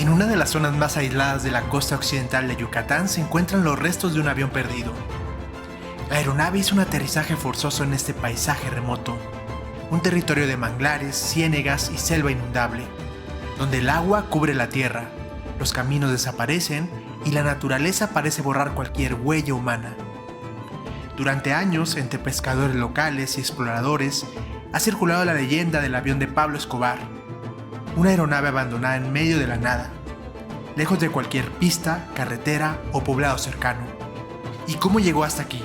En una de las zonas más aisladas de la costa occidental de Yucatán se encuentran los restos de un avión perdido. La aeronave hizo un aterrizaje forzoso en este paisaje remoto, un territorio de manglares, ciénegas y selva inundable, donde el agua cubre la tierra, los caminos desaparecen y la naturaleza parece borrar cualquier huella humana. Durante años, entre pescadores locales y exploradores, ha circulado la leyenda del avión de Pablo Escobar, una aeronave abandonada en medio de la nada, lejos de cualquier pista, carretera o poblado cercano. ¿Y cómo llegó hasta aquí?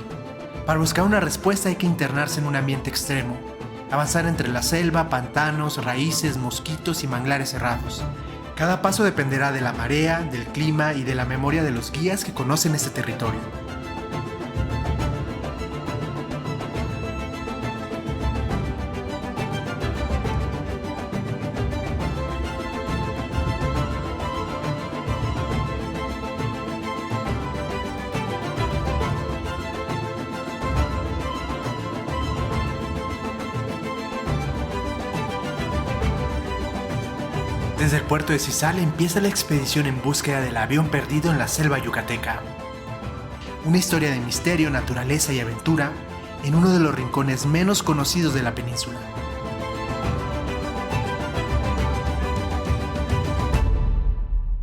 Para buscar una respuesta hay que internarse en un ambiente extremo, avanzar entre la selva, pantanos, raíces, mosquitos y manglares cerrados. Cada paso dependerá de la marea, del clima y de la memoria de los guías que conocen este territorio. Desde el puerto de Cizal empieza la expedición en búsqueda del avión perdido en la selva yucateca. Una historia de misterio, naturaleza y aventura en uno de los rincones menos conocidos de la península.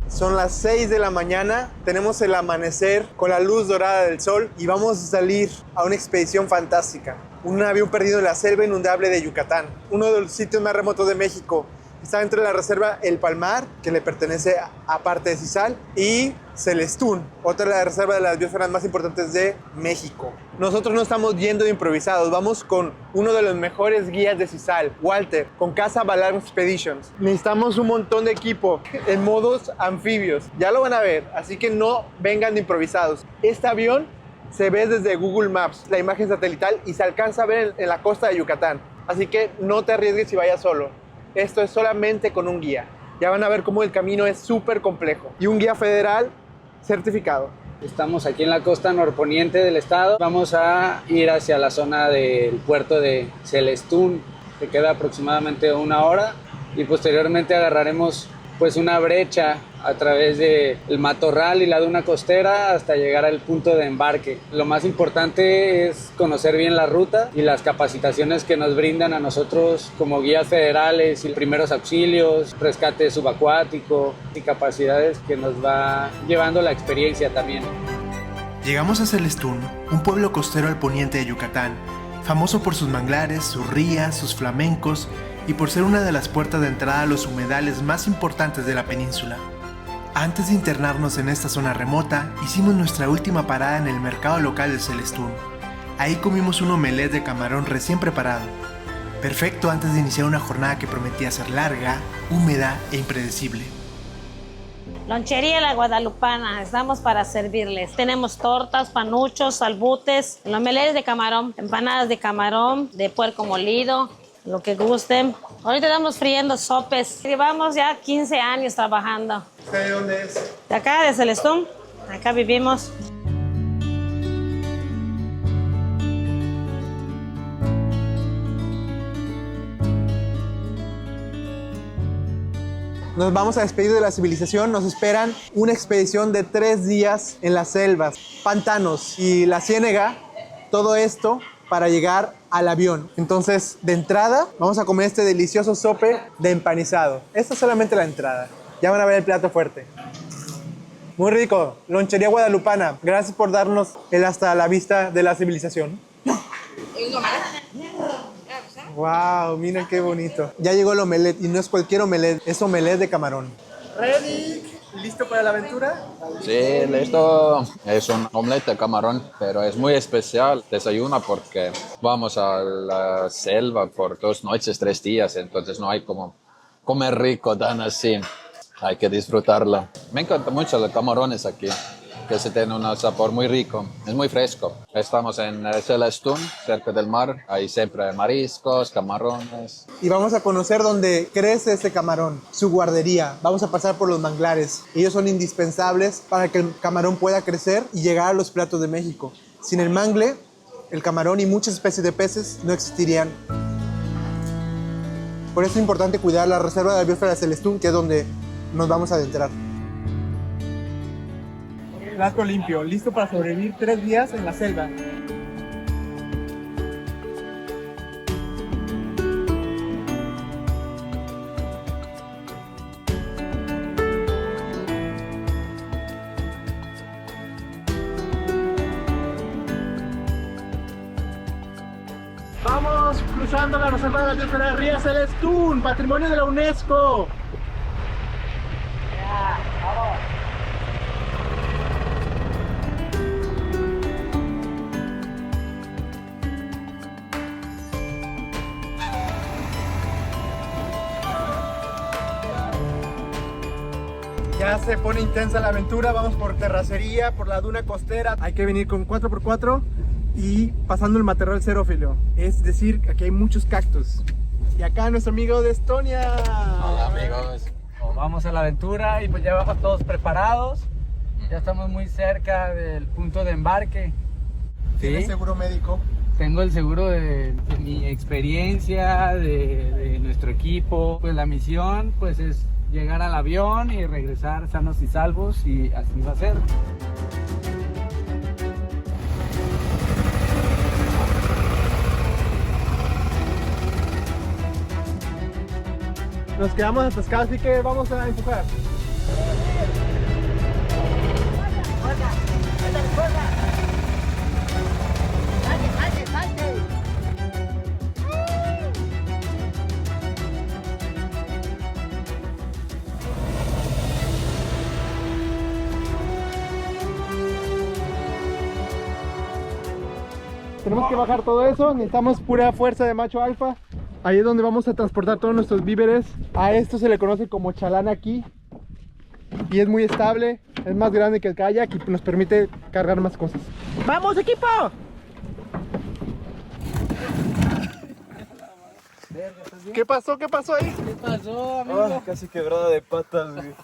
Son las 6 de la mañana, tenemos el amanecer con la luz dorada del sol y vamos a salir a una expedición fantástica. Un avión perdido en la selva inundable de Yucatán, uno de los sitios más remotos de México. Está dentro de la reserva El Palmar, que le pertenece a parte de Cizal, y Celestún, otra de las reservas de las biosferas más importantes de México. Nosotros no estamos yendo de improvisados, vamos con uno de los mejores guías de Cizal, Walter, con Casa Balarm Expeditions. Necesitamos un montón de equipo en modos anfibios, ya lo van a ver, así que no vengan de improvisados. Este avión se ve desde Google Maps, la imagen satelital, y se alcanza a ver en la costa de Yucatán, así que no te arriesgues si vayas solo. Esto es solamente con un guía. Ya van a ver cómo el camino es súper complejo. Y un guía federal certificado. Estamos aquí en la costa norponiente del estado. Vamos a ir hacia la zona del puerto de Celestún, que queda aproximadamente 1 hora. Y posteriormente agarraremos pues una brecha a través del matorral y la duna costera hasta llegar al punto de embarque. Lo más importante es conocer bien la ruta y las capacitaciones que nos brindan a nosotros como guías federales y primeros auxilios, rescate subacuático y capacidades que nos va llevando la experiencia también. Llegamos a Celestún, un pueblo costero al poniente de Yucatán, famoso por sus manglares, sus rías, sus flamencos y por ser una de las puertas de entrada a los humedales más importantes de la península. Antes de internarnos en esta zona remota, hicimos nuestra última parada en el mercado local de Celestún. Ahí comimos un omelette de camarón recién preparado. Perfecto antes de iniciar una jornada que prometía ser larga, húmeda e impredecible. Lonchería La Guadalupana, estamos para servirles. Tenemos tortas, panuchos, salbutes, omelets de camarón, empanadas de camarón, de puerco molido, lo que gusten. Ahorita estamos friendo sopes. Llevamos ya 15 años trabajando. ¿De dónde es? De acá, de Celestún. Acá vivimos. Nos vamos a despedir de la civilización. Nos esperan una expedición de 3 días en las selvas, pantanos y la ciénega. Todo esto para llegar al avión. Entonces, de entrada, vamos a comer este delicioso sope de empanizado. Esta es solamente la entrada. Ya van a ver el plato fuerte. Muy rico. Lonchería Guadalupana. Gracias por darnos el hasta la vista de la civilización. Wow, miren qué bonito. Ya llegó el omelette y no es cualquier omelette, es omelette de camarón. Ready, ¿listo para la aventura? Sí, listo. Es un omelette de camarón, pero es muy especial. Desayuna porque vamos a la selva por 2 noches, 3 días, entonces no hay como comer rico tan así. Hay que disfrutarla. Me encanta mucho los camarones aquí, que se tienen un sabor muy rico, es muy fresco. Estamos en Celestún, cerca del mar, hay siempre mariscos, camarones. Y vamos a conocer dónde crece este camarón, su guardería. Vamos a pasar por los manglares. Ellos son indispensables para que el camarón pueda crecer y llegar a los platos de México. Sin el mangle, el camarón y muchas especies de peces no existirían. Por eso es importante cuidar la reserva de la biosfera de Celestún, que es donde nos vamos a adentrar. Plato limpio, listo para sobrevivir 3 días en la selva. Vamos cruzando la reserva de la biosfera de Rías Celestún, patrimonio de la UNESCO. Ya se pone intensa la aventura, vamos por terracería, por la duna costera. Hay que venir con 4x4 y pasando el matorral xerófilo. Es decir, aquí hay muchos cactus. Y acá nuestro amigo de Estonia. Hola amigos. Vamos a la aventura y pues ya vamos todos preparados. Ya estamos muy cerca del punto de embarque. ¿Tienes seguro médico? Tengo el seguro de mi experiencia, de nuestro equipo. Pues la misión pues es llegar al avión y regresar sanos y salvos, y así va a ser. Nos quedamos atascados, así que vamos a empujar. Tenemos que bajar todo eso, necesitamos pura fuerza de macho alfa. Ahí es donde vamos a transportar todos nuestros víveres. A esto se le conoce como chalán aquí. Y es muy estable, es más grande que el kayak y nos permite cargar más cosas. ¡Vamos, equipo! ¿Qué pasó? ¿Qué pasó ahí? ¿Qué pasó, amigo? Casi quebrada de patas, güey.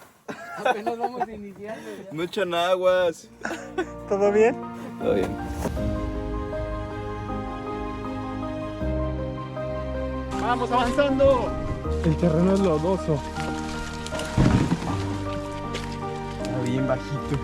Apenas vamos iniciando ya. No echan aguas. ¿Todo bien? Todo bien. ¡Vamos avanzando! El terreno es lodoso. Está bien bajito.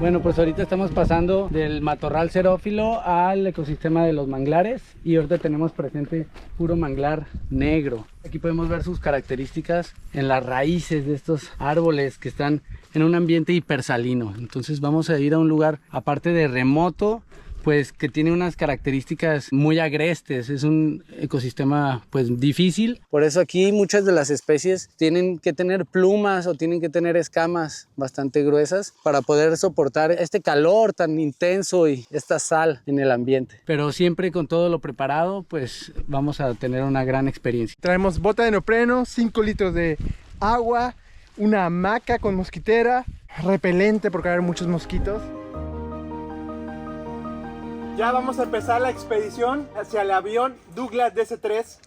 Bueno, pues ahorita estamos pasando del matorral xerófilo al ecosistema de los manglares, y ahorita tenemos presente puro manglar negro. Aquí podemos ver sus características en las raíces de estos árboles que están en un ambiente hipersalino. Entonces vamos a ir a un lugar, aparte de remoto, pues que tiene unas características muy agrestes. Es un ecosistema pues difícil. Por eso aquí muchas de las especies tienen que tener plumas o tienen que tener escamas bastante gruesas para poder soportar este calor tan intenso y esta sal en el ambiente. Pero siempre con todo lo preparado, pues vamos a tener una gran experiencia. Traemos bota de neopreno, 5 litros de agua, una hamaca con mosquitera, repelente porque hay muchos mosquitos. Ya vamos a empezar la expedición hacia el avión Douglas DC-3,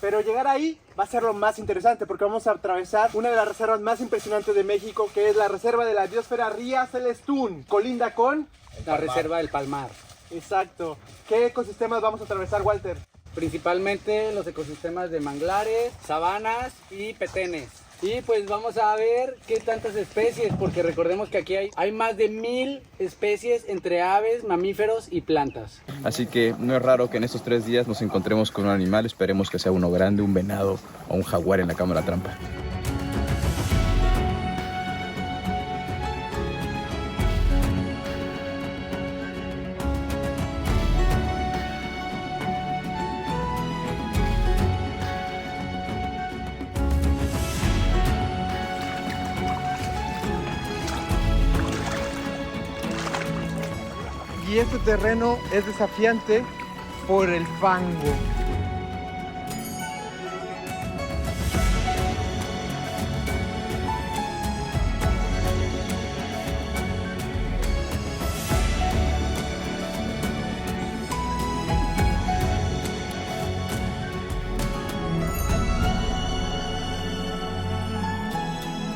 pero llegar ahí va a ser lo más interesante porque vamos a atravesar una de las reservas más impresionantes de México, que es la reserva de la biosfera Rías Celestún, colinda con La reserva del Palmar. Exacto. ¿Qué ecosistemas vamos a atravesar, Walter? Principalmente los ecosistemas de manglares, sabanas y petenes. Y pues vamos a ver qué tantas especies, porque recordemos que aquí hay más de 1000 especies entre aves, mamíferos y plantas. Así que no es raro que en estos 3 días nos encontremos con un animal. Esperemos que sea uno grande, un venado o un jaguar en la cámara trampa. Y este terreno es desafiante por el fango.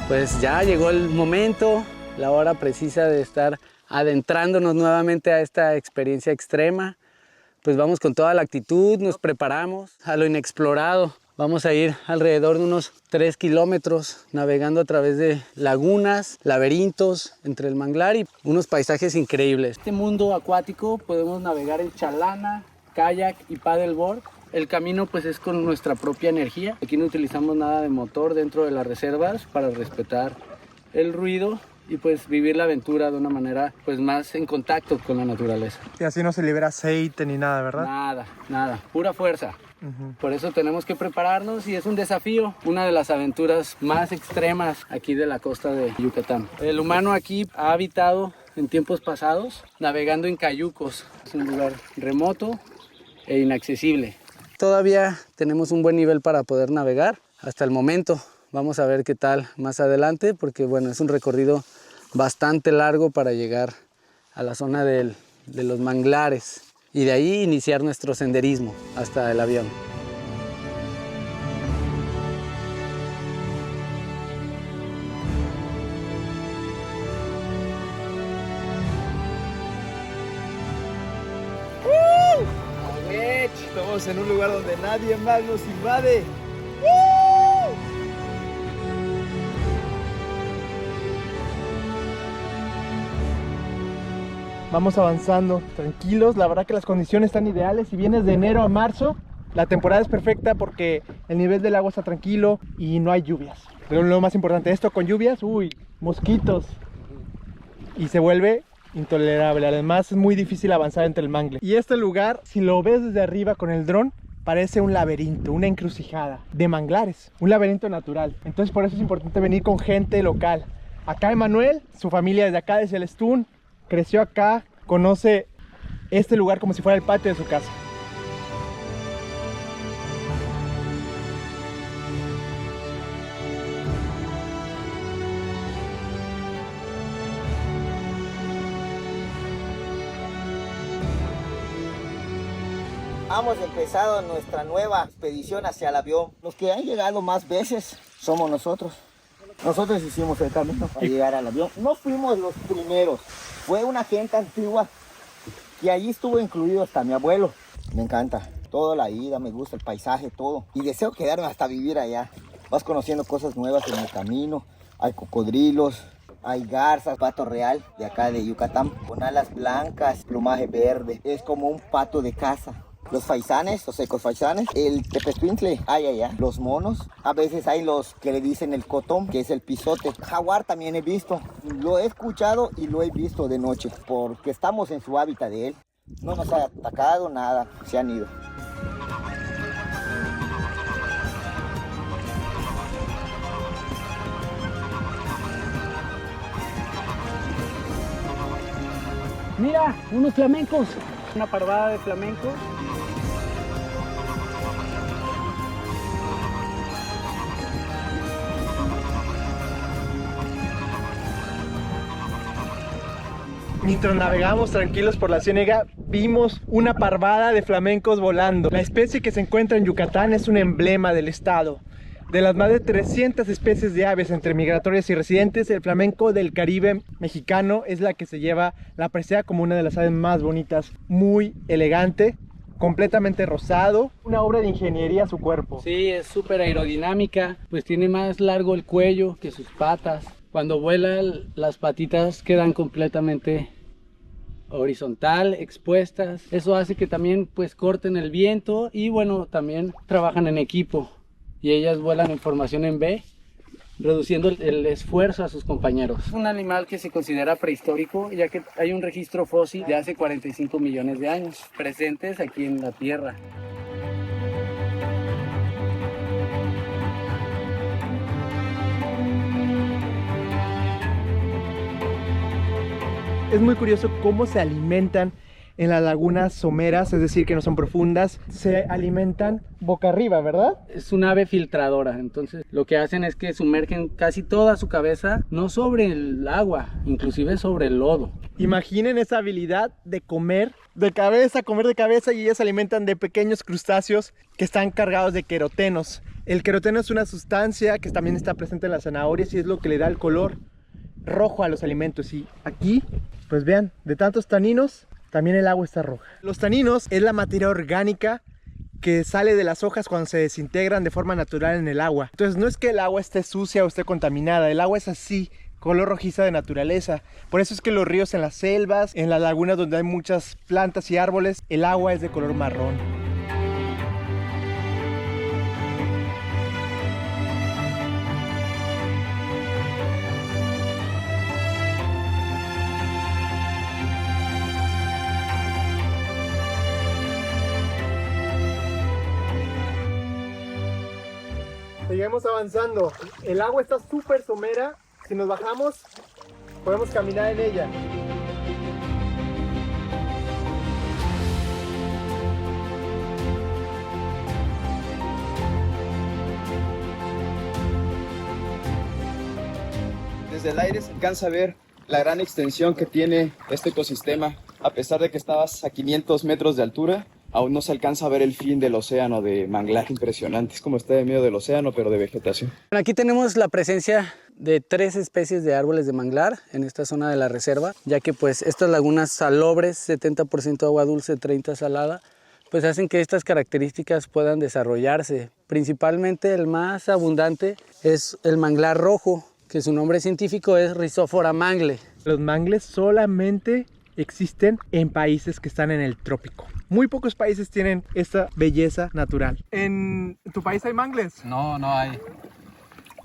Pues ya llegó el momento, la hora precisa de estar adentrándonos nuevamente a esta experiencia extrema. Pues vamos con toda la actitud, nos preparamos a lo inexplorado. Vamos a ir alrededor de unos 3 kilómetros navegando a través de lagunas, laberintos entre el manglar y unos paisajes increíbles. Este mundo acuático podemos navegar en chalana, kayak y paddleboard. El camino pues es con nuestra propia energía. Aquí no utilizamos nada de motor dentro de las reservas para respetar el ruido y pues vivir la aventura de una manera pues más en contacto con la naturaleza. Y así no se libera aceite ni nada, ¿verdad? Nada, pura fuerza. Por eso tenemos que prepararnos y es un desafío, una de las aventuras más extremas aquí de la costa de Yucatán. El humano aquí ha habitado en tiempos pasados navegando en cayucos. Es un lugar remoto e inaccesible. Todavía tenemos un buen nivel para poder navegar hasta el momento. Vamos a ver qué tal más adelante porque bueno, es un recorrido bastante largo para llegar a la zona de los manglares y de ahí iniciar nuestro senderismo hasta el avión. Estamos en un lugar donde nadie más nos invade. Vamos avanzando tranquilos, la verdad que las condiciones están ideales. Si vienes de enero a marzo, la temporada es perfecta porque el nivel del agua está tranquilo y no hay lluvias. Pero lo más importante, esto con lluvias, mosquitos. Y se vuelve intolerable. Además es muy difícil avanzar entre el mangle. Y este lugar, si lo ves desde arriba con el dron, parece un laberinto, una encrucijada de manglares, un laberinto natural. Entonces por eso es importante venir con gente local. Acá Emanuel, su familia es de acá de Celestún, creció acá, conoce este lugar como si fuera el patio de su casa. Hemos empezado nuestra nueva expedición hacia el avión. Los que han llegado más veces somos nosotros. Nosotros hicimos el camino para llegar al avión. No fuimos los primeros. Fue una gente antigua y allí estuvo incluido hasta mi abuelo. Me encanta. Toda la ida, me gusta el paisaje, todo. Y deseo quedarme hasta vivir allá. Vas conociendo cosas nuevas en el camino. Hay cocodrilos, hay garzas, pato real de acá de Yucatán. Con alas blancas, plumaje verde. Es como un pato de caza. Los faisanes, los ecofaisanes, el tepezcuintle hay allá, los monos, a veces hay los que le dicen el cotón, que es el pisote. Jaguar también he visto, lo he escuchado y lo he visto de noche, porque estamos en su hábitat de él. No nos ha atacado nada, se han ido. Mira, unos flamencos, una parvada de flamencos. Mientras navegamos tranquilos por la ciénaga, vimos una parvada de flamencos volando. La especie que se encuentra en Yucatán es un emblema del estado. De las más de 300 especies de aves entre migratorias y residentes, el flamenco del Caribe mexicano es la que se lleva la presea como una de las aves más bonitas. Muy elegante, completamente rosado, una obra de ingeniería su cuerpo. Sí, es súper aerodinámica, pues tiene más largo el cuello que sus patas. Cuando vuela, las patitas quedan completamente horizontal, expuestas. Eso hace que también pues corten el viento y bueno, también trabajan en equipo. Y ellas vuelan en formación en V, reduciendo el esfuerzo a sus compañeros. Es un animal que se considera prehistórico, ya que hay un registro fósil de hace 45 millones de años, presentes aquí en la Tierra. Es muy curioso cómo se alimentan en las lagunas someras, es decir, que no son profundas. Se alimentan boca arriba, ¿verdad? Es un ave filtradora, entonces lo que hacen es que sumergen casi toda su cabeza, no sobre el agua, inclusive sobre el lodo. Imaginen esa habilidad de comer de cabeza, y ellas se alimentan de pequeños crustáceos que están cargados de querotenos. El queroteno es una sustancia que también está presente en las zanahorias y es lo que le da el color rojo a los alimentos. Y aquí, pues vean, de tantos taninos, también el agua está roja. Los taninos es la materia orgánica que sale de las hojas cuando se desintegran de forma natural en el agua. Entonces no es que el agua esté sucia o esté contaminada, el agua es así, color rojiza de naturaleza. Por eso es que los ríos en las selvas, en las lagunas donde hay muchas plantas y árboles, el agua es de color marrón. Seguimos avanzando. El agua está súper somera. Si nos bajamos, podemos caminar en ella. Desde el aire se alcanza a ver la gran extensión que tiene este ecosistema. A pesar de que estabas a 500 metros de altura, aún no se alcanza a ver el fin del océano de manglar impresionante. Es como estar en medio del océano, pero de vegetación. Aquí tenemos la presencia de 3 especies de árboles de manglar en esta zona de la reserva, ya que pues estas lagunas salobres, 70% agua dulce, 30% salada, pues hacen que estas características puedan desarrollarse. Principalmente el más abundante es el manglar rojo, que su nombre científico es Rhizophora mangle. Los mangles solamente existen en países que están en el trópico. Muy pocos países tienen esta belleza natural. ¿En tu país hay mangles? No, no hay.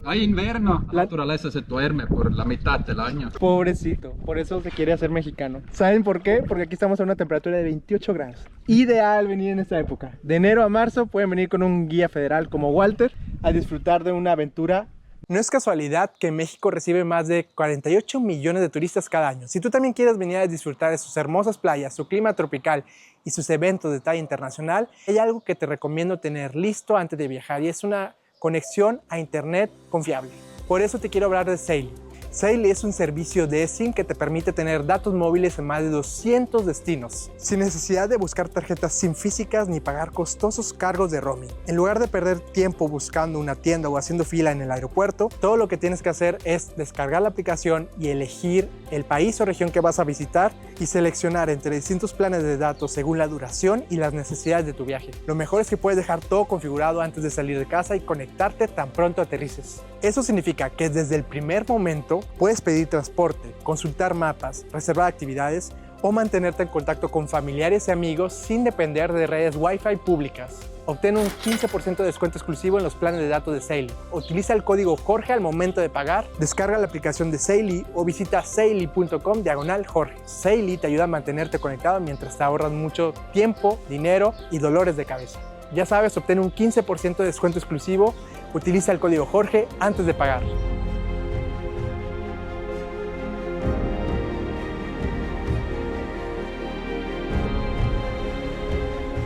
Hay invierno, la naturaleza se duerme por la mitad del año. Pobrecito, por eso se quiere hacer mexicano. ¿Saben por qué? Porque aquí estamos a una temperatura de 28 grados. Ideal venir en esta época. De enero a marzo pueden venir con un guía federal como Walter a disfrutar de una aventura. No es casualidad que México recibe más de 48 millones de turistas cada año. Si tú también quieres venir a disfrutar de sus hermosas playas, su clima tropical y sus eventos de talla internacional, hay algo que te recomiendo tener listo antes de viajar y es una conexión a internet confiable. Por eso te quiero hablar de Saily. Saily es un servicio de eSIM que te permite tener datos móviles en más de 200 destinos, sin necesidad de buscar tarjetas SIM físicas ni pagar costosos cargos de roaming. En lugar de perder tiempo buscando una tienda o haciendo fila en el aeropuerto, todo lo que tienes que hacer es descargar la aplicación y elegir el país o región que vas a visitar y seleccionar entre distintos planes de datos según la duración y las necesidades de tu viaje. Lo mejor es que puedes dejar todo configurado antes de salir de casa y conectarte tan pronto aterrices. Eso significa que desde el primer momento puedes pedir transporte, consultar mapas, reservar actividades o mantenerte en contacto con familiares y amigos sin depender de redes Wi-Fi públicas. Obtén un 15% de descuento exclusivo en los planes de datos de Saily. Utiliza el código Jorge al momento de pagar, descarga la aplicación de Saily o visita saily.com/Jorge. Saily te ayuda a mantenerte conectado mientras te ahorras mucho tiempo, dinero y dolores de cabeza. Ya sabes, obtén un 15% de descuento exclusivo. Utiliza el código Jorge antes de pagar.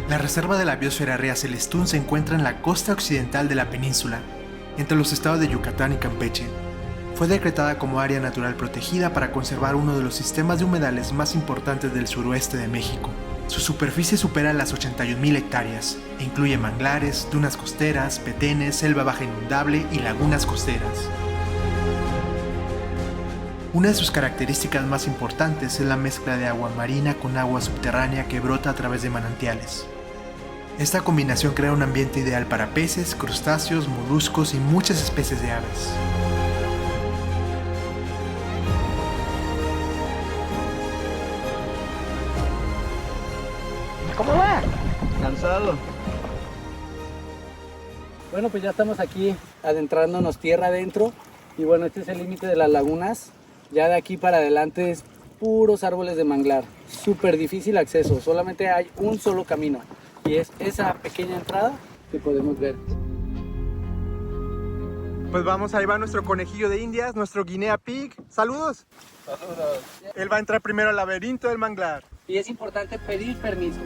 La Reserva de la Biosfera Ría Celestún se encuentra en la costa occidental de la península, entre los estados de Yucatán y Campeche. Fue decretada como área natural protegida para conservar uno de los sistemas de humedales más importantes del suroeste de México. Su superficie supera las 81,000 hectáreas e incluye manglares, dunas costeras, petenes, selva baja inundable y lagunas costeras. Una de sus características más importantes es la mezcla de agua marina con agua subterránea que brota a través de manantiales. Esta combinación crea un ambiente ideal para peces, crustáceos, moluscos y muchas especies de aves. ¿Cómo va? Cansado. Bueno, pues ya estamos aquí adentrándonos tierra adentro y bueno, este es el límite de las lagunas. Ya de aquí para adelante es puros árboles de manglar, súper difícil acceso, solamente hay un solo camino y es esa pequeña entrada que podemos ver. Pues vamos, ahí va nuestro conejillo de indias, nuestro guinea pig. ¡Saludos! Saludos. Él va a entrar primero al laberinto del manglar. Y es importante pedir permiso.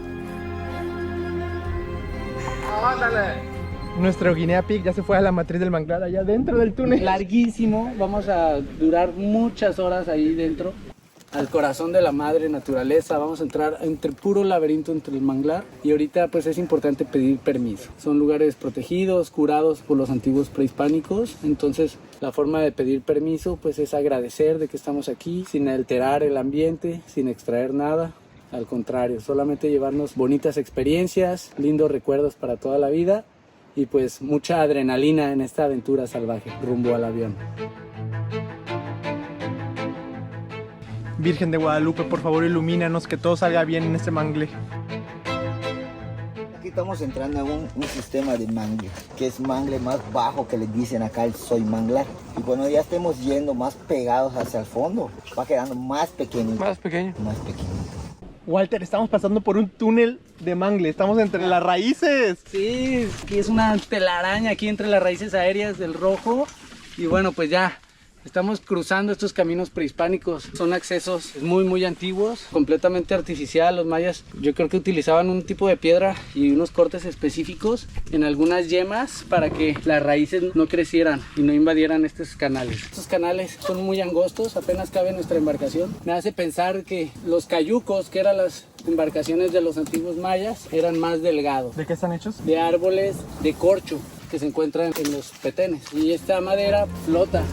¡Ándale! Nuestro guinea pig ya se fue a la matriz del manglar, allá dentro del túnel. Larguísimo, vamos a durar muchas horas ahí dentro, al corazón de la madre naturaleza. Vamos a entrar entre puro laberinto entre el manglar y ahorita pues es importante pedir permiso. Son lugares protegidos, curados por los antiguos prehispánicos, entonces la forma de pedir permiso pues es agradecer de que estamos aquí sin alterar el ambiente, sin extraer nada. Al contrario, solamente llevarnos bonitas experiencias, lindos recuerdos para toda la vida y pues mucha adrenalina en esta aventura salvaje rumbo al avión. Virgen de Guadalupe, por favor, ilumínanos, que todo salga bien en este mangle. Aquí estamos entrando en un sistema de mangle, que es mangle más bajo que le dicen acá el soy manglar. Y cuando ya estemos yendo más pegados hacia el fondo, va quedando más pequeño. Más pequeño. Más pequeño. Walter, estamos pasando por un túnel de mangle, estamos entre las raíces. Sí, aquí es una telaraña aquí entre las raíces aéreas del Rojo y bueno, pues ya estamos cruzando estos caminos prehispánicos. Son accesos muy antiguos, completamente artificial. Los mayas yo creo que utilizaban un tipo de piedra y unos cortes específicos en algunas yemas para que las raíces no crecieran y no invadieran estos canales. Estos canales son muy angostos, apenas cabe nuestra embarcación. Me hace pensar que los cayucos, que eran las embarcaciones de los antiguos mayas, eran más delgados. ¿De qué están hechos? De árboles de corcho que se encuentran en los petenes. Y esta madera flota.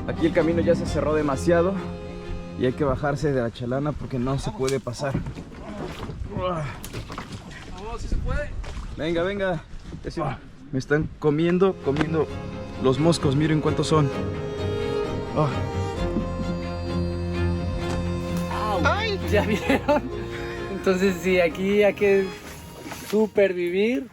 Aquí el camino ya se cerró demasiado y hay que bajarse de la chalana porque no se puede pasar. ¿Sí se puede? Venga, venga. Me están comiendo los moscos, miren cuántos son. ¡Ay! ¿Ya vieron? Entonces sí, aquí hay que supervivir,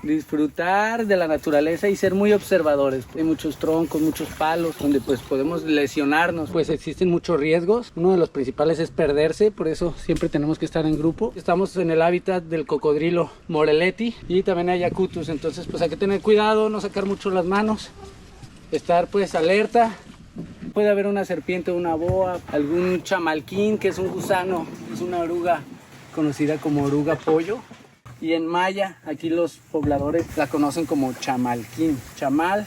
disfrutar de la naturaleza y ser muy observadores. Hay muchos troncos, muchos palos donde pues podemos lesionarnos, pues existen muchos riesgos. Uno de los principales es perderse, por eso siempre tenemos que estar en grupo. Estamos en el hábitat del cocodrilo Morelletti y también hay acutus, entonces pues hay que tener cuidado, no sacar mucho las manos, estar pues alerta. Puede haber una serpiente, una boa, algún chamalquín, que es un gusano, es una oruga conocida como oruga pollo. Y en maya, aquí los pobladores la conocen como chamalquín. Chamal,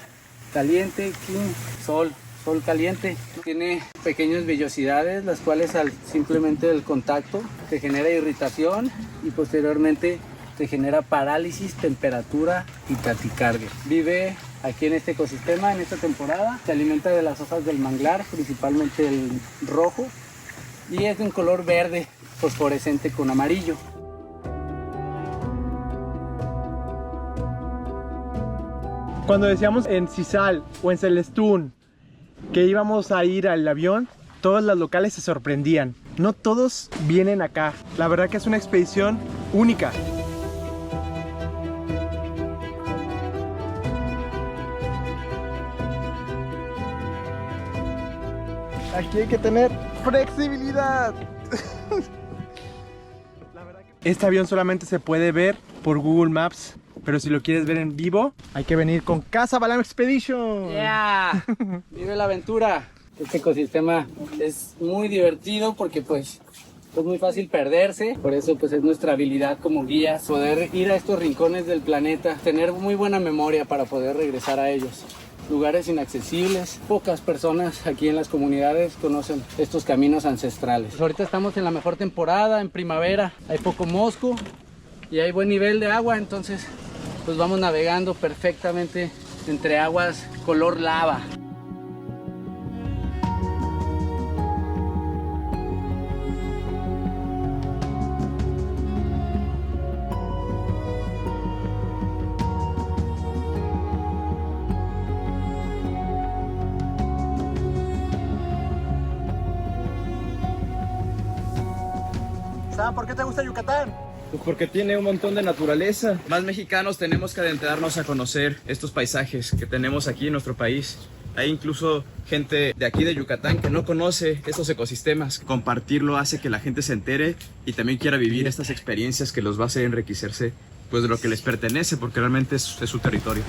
caliente, quín, sol caliente. Tiene pequeñas vellosidades, las cuales al simplemente el contacto te genera irritación y posteriormente te genera parálisis, temperatura y taquicardia. Vive aquí en este ecosistema, en esta temporada. Se alimenta de las hojas del manglar, principalmente el rojo. Y es de un color verde fosforescente con amarillo. Cuando decíamos en Sisal o en Celestún que íbamos a ir al avión, todos los locales se sorprendían. No todos vienen acá. La verdad que es una expedición única. Aquí hay que tener flexibilidad. Este avión solamente se puede ver por Google Maps, pero si lo quieres ver en vivo, hay que venir con Casa Balam Expedition. ¡Yeah! Vive la aventura. Este ecosistema es muy divertido porque pues es muy fácil perderse. Por eso pues es nuestra habilidad como guías poder ir a estos rincones del planeta, tener muy buena memoria para poder regresar a ellos. Lugares inaccesibles, pocas personas aquí en las comunidades conocen estos caminos ancestrales. Pues ahorita estamos en la mejor temporada, en primavera, hay poco mosco y hay buen nivel de agua, entonces pues vamos navegando perfectamente entre aguas color lava. ¿Por qué te gusta Yucatán? Pues porque tiene un montón de naturaleza. Más mexicanos tenemos que adentrarnos a conocer estos paisajes que tenemos aquí en nuestro país. Hay incluso gente de aquí de Yucatán que no conoce estos ecosistemas. Compartirlo hace que la gente se entere y también quiera vivir estas experiencias que los va a hacer enriquecerse pues de lo que les pertenece, porque realmente es su territorio.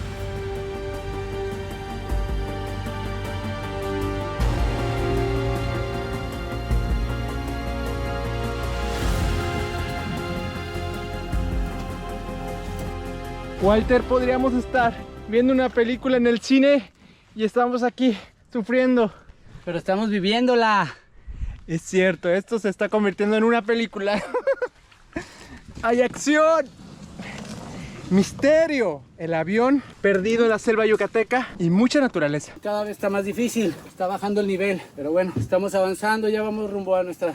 Walter, podríamos estar viendo una película en el cine y estamos aquí sufriendo. Pero estamos viviéndola. Es cierto, esto se está convirtiendo en una película. ¡Hay acción! Misterio, el avión perdido en la selva yucateca y mucha naturaleza. Cada vez está más difícil, está bajando el nivel, pero bueno, estamos avanzando, ya vamos rumbo a nuestra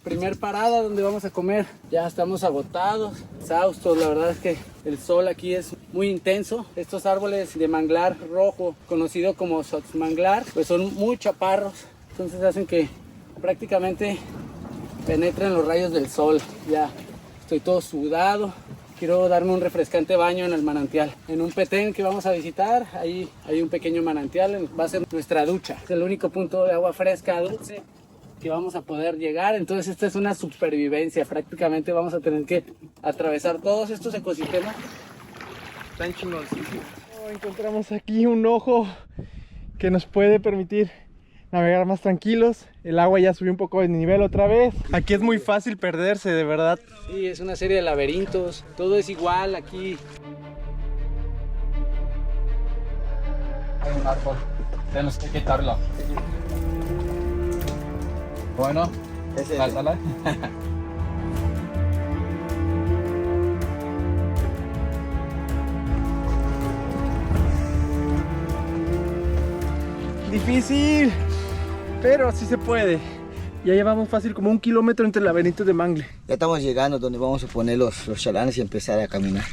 primer parada donde vamos a comer. Ya estamos agotados, exhaustos, la verdad es que el sol aquí es muy intenso. Estos árboles de manglar rojo, conocido como sotzmanglar, pues son muy chaparros, entonces hacen que prácticamente penetren los rayos del sol. Ya estoy todo sudado. Quiero darme un refrescante baño en el manantial. En un petén que vamos a visitar, ahí hay un pequeño manantial, va a ser nuestra ducha. Es el único punto de agua fresca, dulce, que vamos a poder llegar. Entonces esta es una supervivencia. Prácticamente vamos a tener que atravesar todos estos ecosistemas. Están chingoncísimos. Encontramos aquí un ojo que nos puede permitir navegar más tranquilos. El agua ya subió un poco de nivel otra vez. Aquí es muy fácil perderse, de verdad. Sí, es una serie de laberintos, todo es igual aquí. Hay un árbol, tenemos que quitarlo. Bueno, pásala. Difícil, pero sí se puede. Ya llevamos fácil como 1 kilómetro entre laberintos de mangle. Ya estamos llegando donde vamos a poner los chalanes y empezar a caminar.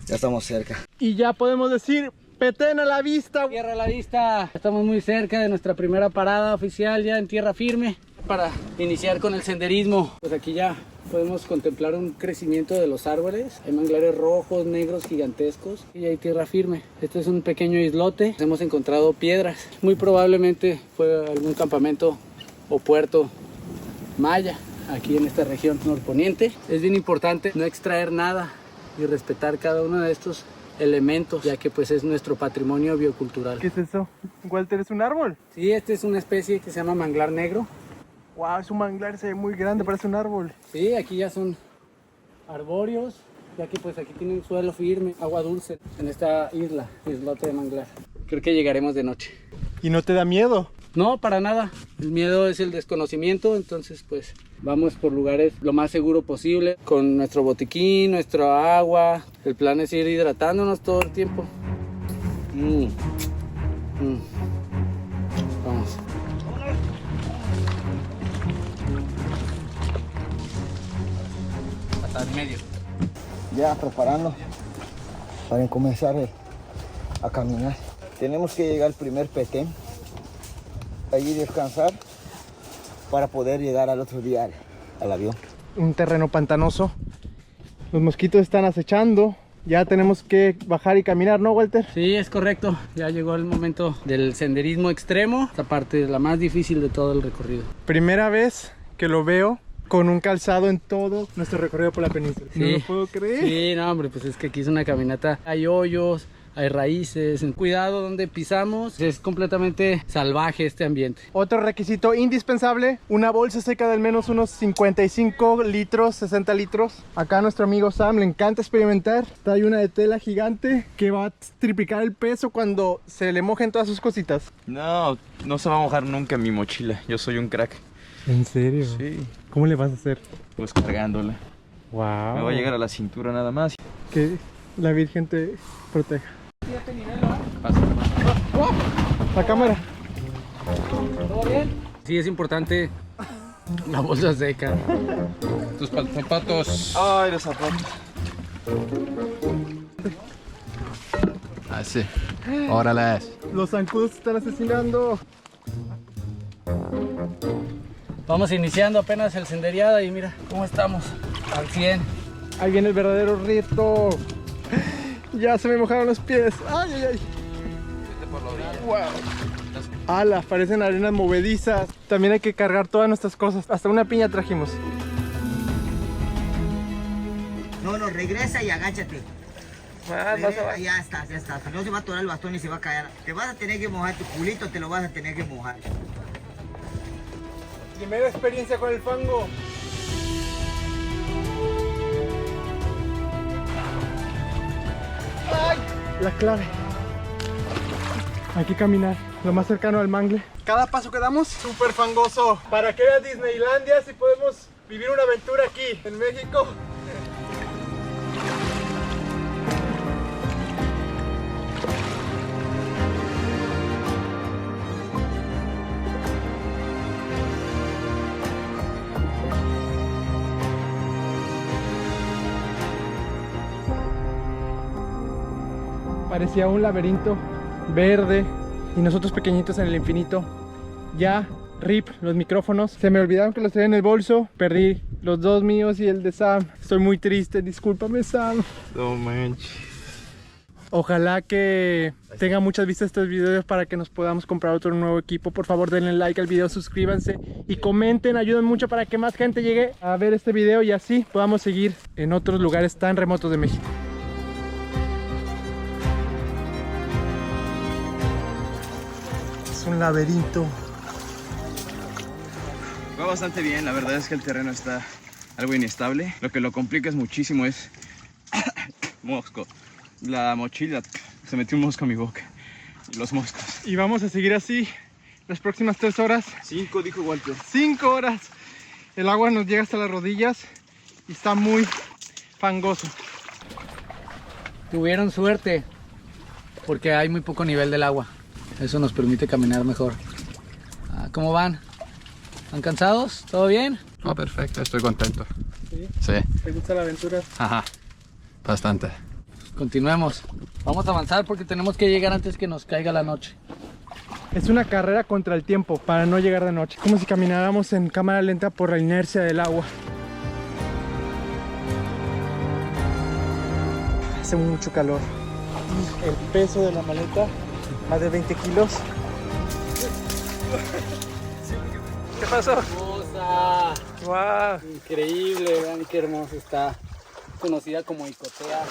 Ya estamos cerca. Y ya podemos decir, petén a la vista. Tierra a la vista. Estamos muy cerca de nuestra primera parada oficial ya en tierra firme para iniciar con el senderismo. Pues aquí ya podemos contemplar un crecimiento de los árboles. Hay manglares rojos, negros, gigantescos y hay tierra firme. Este es un pequeño islote. Hemos encontrado piedras. Muy probablemente fue algún campamento o puerto maya aquí en esta región norponiente. Es bien importante no extraer nada y respetar cada uno de estos elementos, ya que pues es nuestro patrimonio biocultural. ¿Qué es eso? Walter, ¿es un árbol? Sí, este es una especie que se llama manglar negro. Wow, es un manglar, se ve muy grande, parece un árbol. Sí, aquí ya son arbóreos, ya que pues aquí tienen suelo firme, agua dulce en esta islote de manglar. Creo que llegaremos de noche. ¿Y no te da miedo? No, para nada. El miedo es el desconocimiento, entonces pues vamos por lugares lo más seguro posible, con nuestro botiquín, nuestra agua. El plan es ir hidratándonos todo el tiempo. Vamos. Hasta el medio. Ya preparando para comenzar a caminar. Tenemos que llegar al primer petén, allí descansar para poder llegar al otro día al avión. Un terreno pantanoso. Los mosquitos están acechando. Ya tenemos que bajar y caminar, ¿no, Walter? Sí, es correcto. Ya llegó el momento del senderismo extremo. Esta parte es la más difícil de todo el recorrido. Primera vez que lo veo con un calzado en todo nuestro recorrido por la península. Sí. No lo puedo creer. Sí, no, hombre, pues es que aquí es una caminata. Hay hoyos, hay raíces. Cuidado donde pisamos. Es completamente salvaje este ambiente. Otro requisito indispensable, una bolsa seca de al menos unos 55 litros, 60 litros. Acá a nuestro amigo Sam le encanta experimentar. Trae una de tela gigante que va a triplicar el peso cuando se le mojen todas sus cositas. No, no se va a mojar nunca mi mochila. Yo soy un crack. ¿En serio? Sí. ¿Cómo le vas a hacer? Pues cargándola. Wow. Me va a llegar a la cintura nada más. Que la Virgen te proteja. La cámara. ¿Todo bien? Sí, es importante la bolsa seca. Tus zapatos. Ay, los zapatos. Así. Órale. Los zancudos te están asesinando. Vamos iniciando apenas el senderiado y mira cómo estamos. Al 100. Ahí viene el verdadero reto. Ya se me mojaron los pies. Ay, ay, ay. Wow. Ala, parecen arenas movedizas. También hay que cargar todas nuestras cosas. Hasta una piña trajimos. No, regresa y agáchate. Regresa, ya está. Si no se va a atorar el bastón y se va a caer. Te vas a tener que mojar, tu culito te lo vas a tener que mojar. Primera experiencia con el fango. ¡Ay! La clave. Hay que caminar lo más cercano al mangle Cada paso que damos, súper fangoso. Para que veas Disneylandia, si podemos vivir una aventura aquí en México. Parecía un laberinto verde y nosotros pequeñitos en el infinito. Ya, rip, los micrófonos. Se me olvidaron que los tenía en el bolso. Perdí los dos míos y el de Sam. Estoy muy triste, discúlpame, Sam. No manches. Ojalá que tenga muchas vistas estos videos para que nos podamos comprar otro nuevo equipo. Por favor, denle like al video, suscríbanse y comenten. Ayuden mucho para que más gente llegue a ver este video y así podamos seguir en otros lugares tan remotos de México. Es un laberinto. Va bastante bien, la verdad es que el terreno está algo inestable. Lo que lo complica es muchísimo es mosco. La mochila, se metió un mosco a mi boca. Y los moscos. Y vamos a seguir así las próximas 3 horas. 5, dijo Walter. 5 horas. El agua nos llega hasta las rodillas y está muy fangoso. Tuvieron suerte porque hay muy poco nivel del agua. Eso nos permite caminar mejor. ¿Cómo van? ¿Están cansados? ¿Todo bien? Oh, perfecto, estoy contento. ¿Sí? Sí. ¿Te gusta la aventura? Ajá. Bastante. Continuemos. Vamos a avanzar porque tenemos que llegar antes que nos caiga la noche. Es una carrera contra el tiempo para no llegar de noche. Como si camináramos en cámara lenta por la inercia del agua. Hace mucho calor. Y el peso de la maleta, más de 20 kilos. ¿Qué pasó? ¡Hermosa! ¡Wow! Increíble, vean qué hermosa está. Conocida como icotea.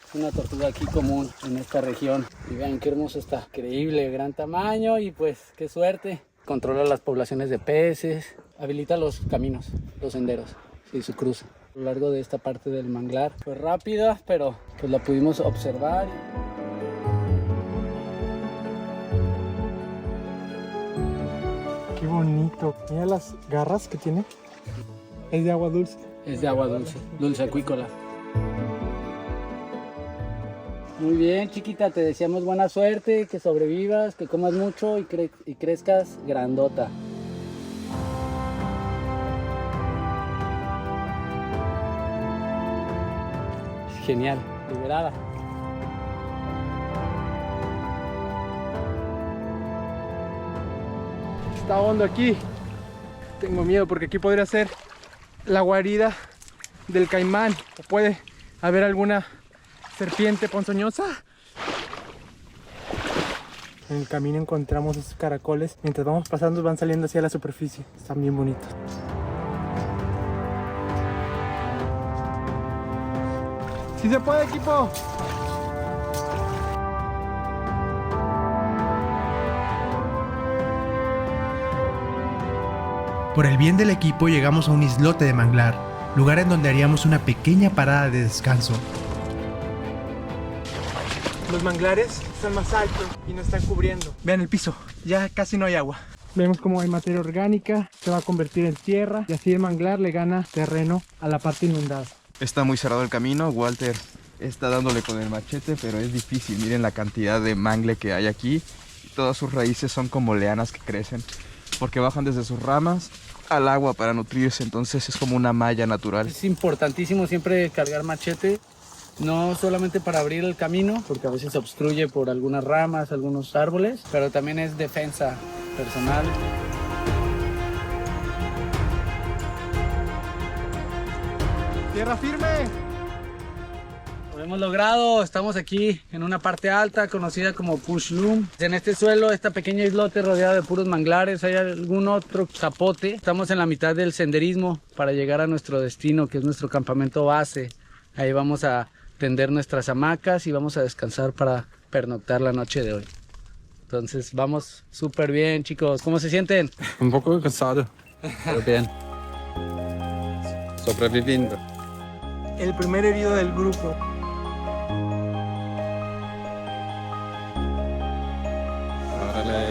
Es una tortuga aquí común en esta región. Y vean qué hermoso está. Increíble, gran tamaño y pues qué suerte. Controla las poblaciones de peces. Habilita los caminos, los senderos y su cruce. A lo largo de esta parte del manglar fue rápida, pero pues la pudimos observar. Qué bonito. Mira las garras que tiene. Es de agua dulce. Es de agua dulce, dulce acuícola. Muy bien, chiquita, te deseamos buena suerte, que sobrevivas, que comas mucho y crezcas grandota. Genial, liberada. Está hondo aquí. Tengo miedo porque aquí podría ser la guarida del caimán. O puede haber alguna serpiente ponzoñosa. En el camino encontramos estos caracoles. Mientras vamos pasando van saliendo hacia la superficie. Están bien bonitos. ¡Sí se puede, equipo! Por el bien del equipo llegamos a un islote de manglar, lugar en donde haríamos una pequeña parada de descanso. Los manglares están más altos y nos están cubriendo. Vean el piso, ya casi no hay agua. Vemos como hay materia orgánica, se va a convertir en tierra y así el manglar le gana terreno a la parte inundada. Está muy cerrado el camino, Walter está dándole con el machete, pero es difícil. Miren la cantidad de mangle que hay aquí. Todas sus raíces son como lianas que crecen, porque bajan desde sus ramas al agua para nutrirse, entonces es como una malla natural. Es importantísimo siempre cargar machete, no solamente para abrir el camino, porque a veces se obstruye por algunas ramas, algunos árboles, pero también es defensa personal. ¡Tierra firme! Lo hemos logrado, estamos aquí en una parte alta conocida como Pushlum. En este suelo, esta pequeña islote rodeada de puros manglares, hay algún otro zapote. Estamos en la mitad del senderismo para llegar a nuestro destino, que es nuestro campamento base. Ahí vamos a tender nuestras hamacas y vamos a descansar para pernoctar la noche de hoy. Entonces vamos súper bien, chicos. ¿Cómo se sienten? Un poco cansado, pero bien. Sobreviviendo. El primer herido del grupo. Órale,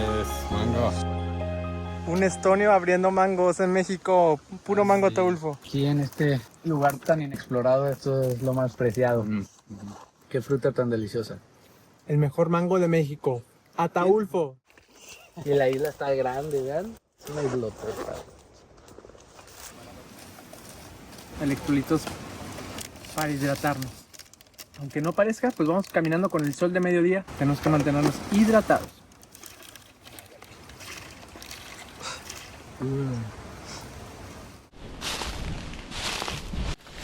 mango. Un estonio abriendo mangos en México, puro mango Ataulfo. Aquí en este lugar tan inexplorado, esto es lo más preciado. Qué fruta tan deliciosa. El mejor mango de México, Ataulfo. Y la isla está grande, vean. Es una islota. Electrolitos para hidratarnos. Aunque no parezca, pues vamos caminando con el sol de mediodía. Tenemos que mantenernos hidratados.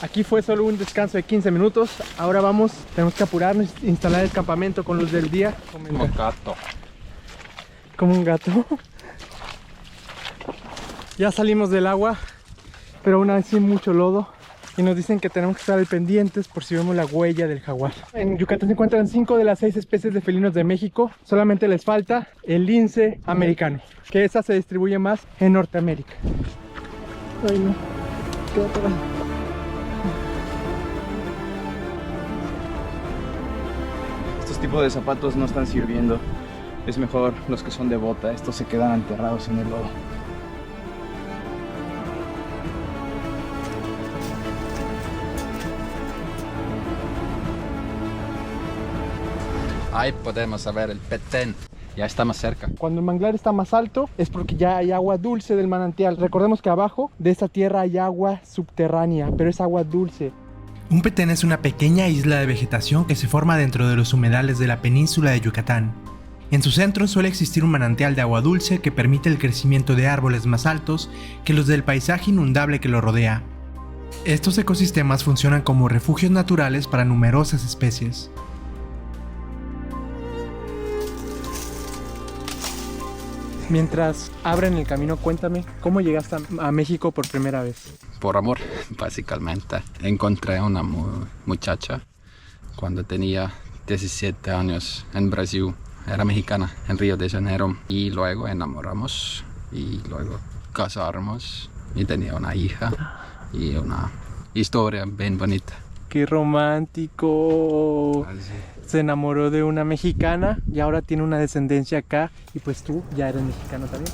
Aquí fue solo un descanso de 15 minutos. Ahora vamos, tenemos que apurarnos, instalar el campamento con luz del día. Como gato. Como un gato. Ya salimos del agua, pero aún así mucho lodo. Y nos dicen que tenemos que estar al pendientes por si vemos la huella del jaguar. En Yucatán se encuentran 5 de las 6 especies de felinos de México. Solamente les falta el lince americano, que esa se distribuye más en Norteamérica. Ay no, queda atorado. Estos tipos de zapatos no están sirviendo. Es mejor los que son de bota. Estos se quedan enterrados en el lodo. Ahí podemos ver el Petén. Ya estamos cerca. Cuando el manglar está más alto es porque ya hay agua dulce del manantial. Recordemos que abajo de esta tierra hay agua subterránea, pero es agua dulce. Un petén es una pequeña isla de vegetación que se forma dentro de los humedales de la península de Yucatán. En su centro suele existir un manantial de agua dulce que permite el crecimiento de árboles más altos que los del paisaje inundable que lo rodea. Estos ecosistemas funcionan como refugios naturales para numerosas especies. Mientras abren el camino, cuéntame, ¿cómo llegaste a México por primera vez? Por amor, básicamente. Encontré a una muchacha cuando tenía 17 años en Brasil. Era mexicana, en Río de Janeiro. Y luego enamoramos y luego casamos. Y tenía una hija y una historia bien bonita. ¡Qué romántico! Así. Se enamoró de una mexicana y ahora tiene una descendencia acá. Y pues tú ya eres mexicano también.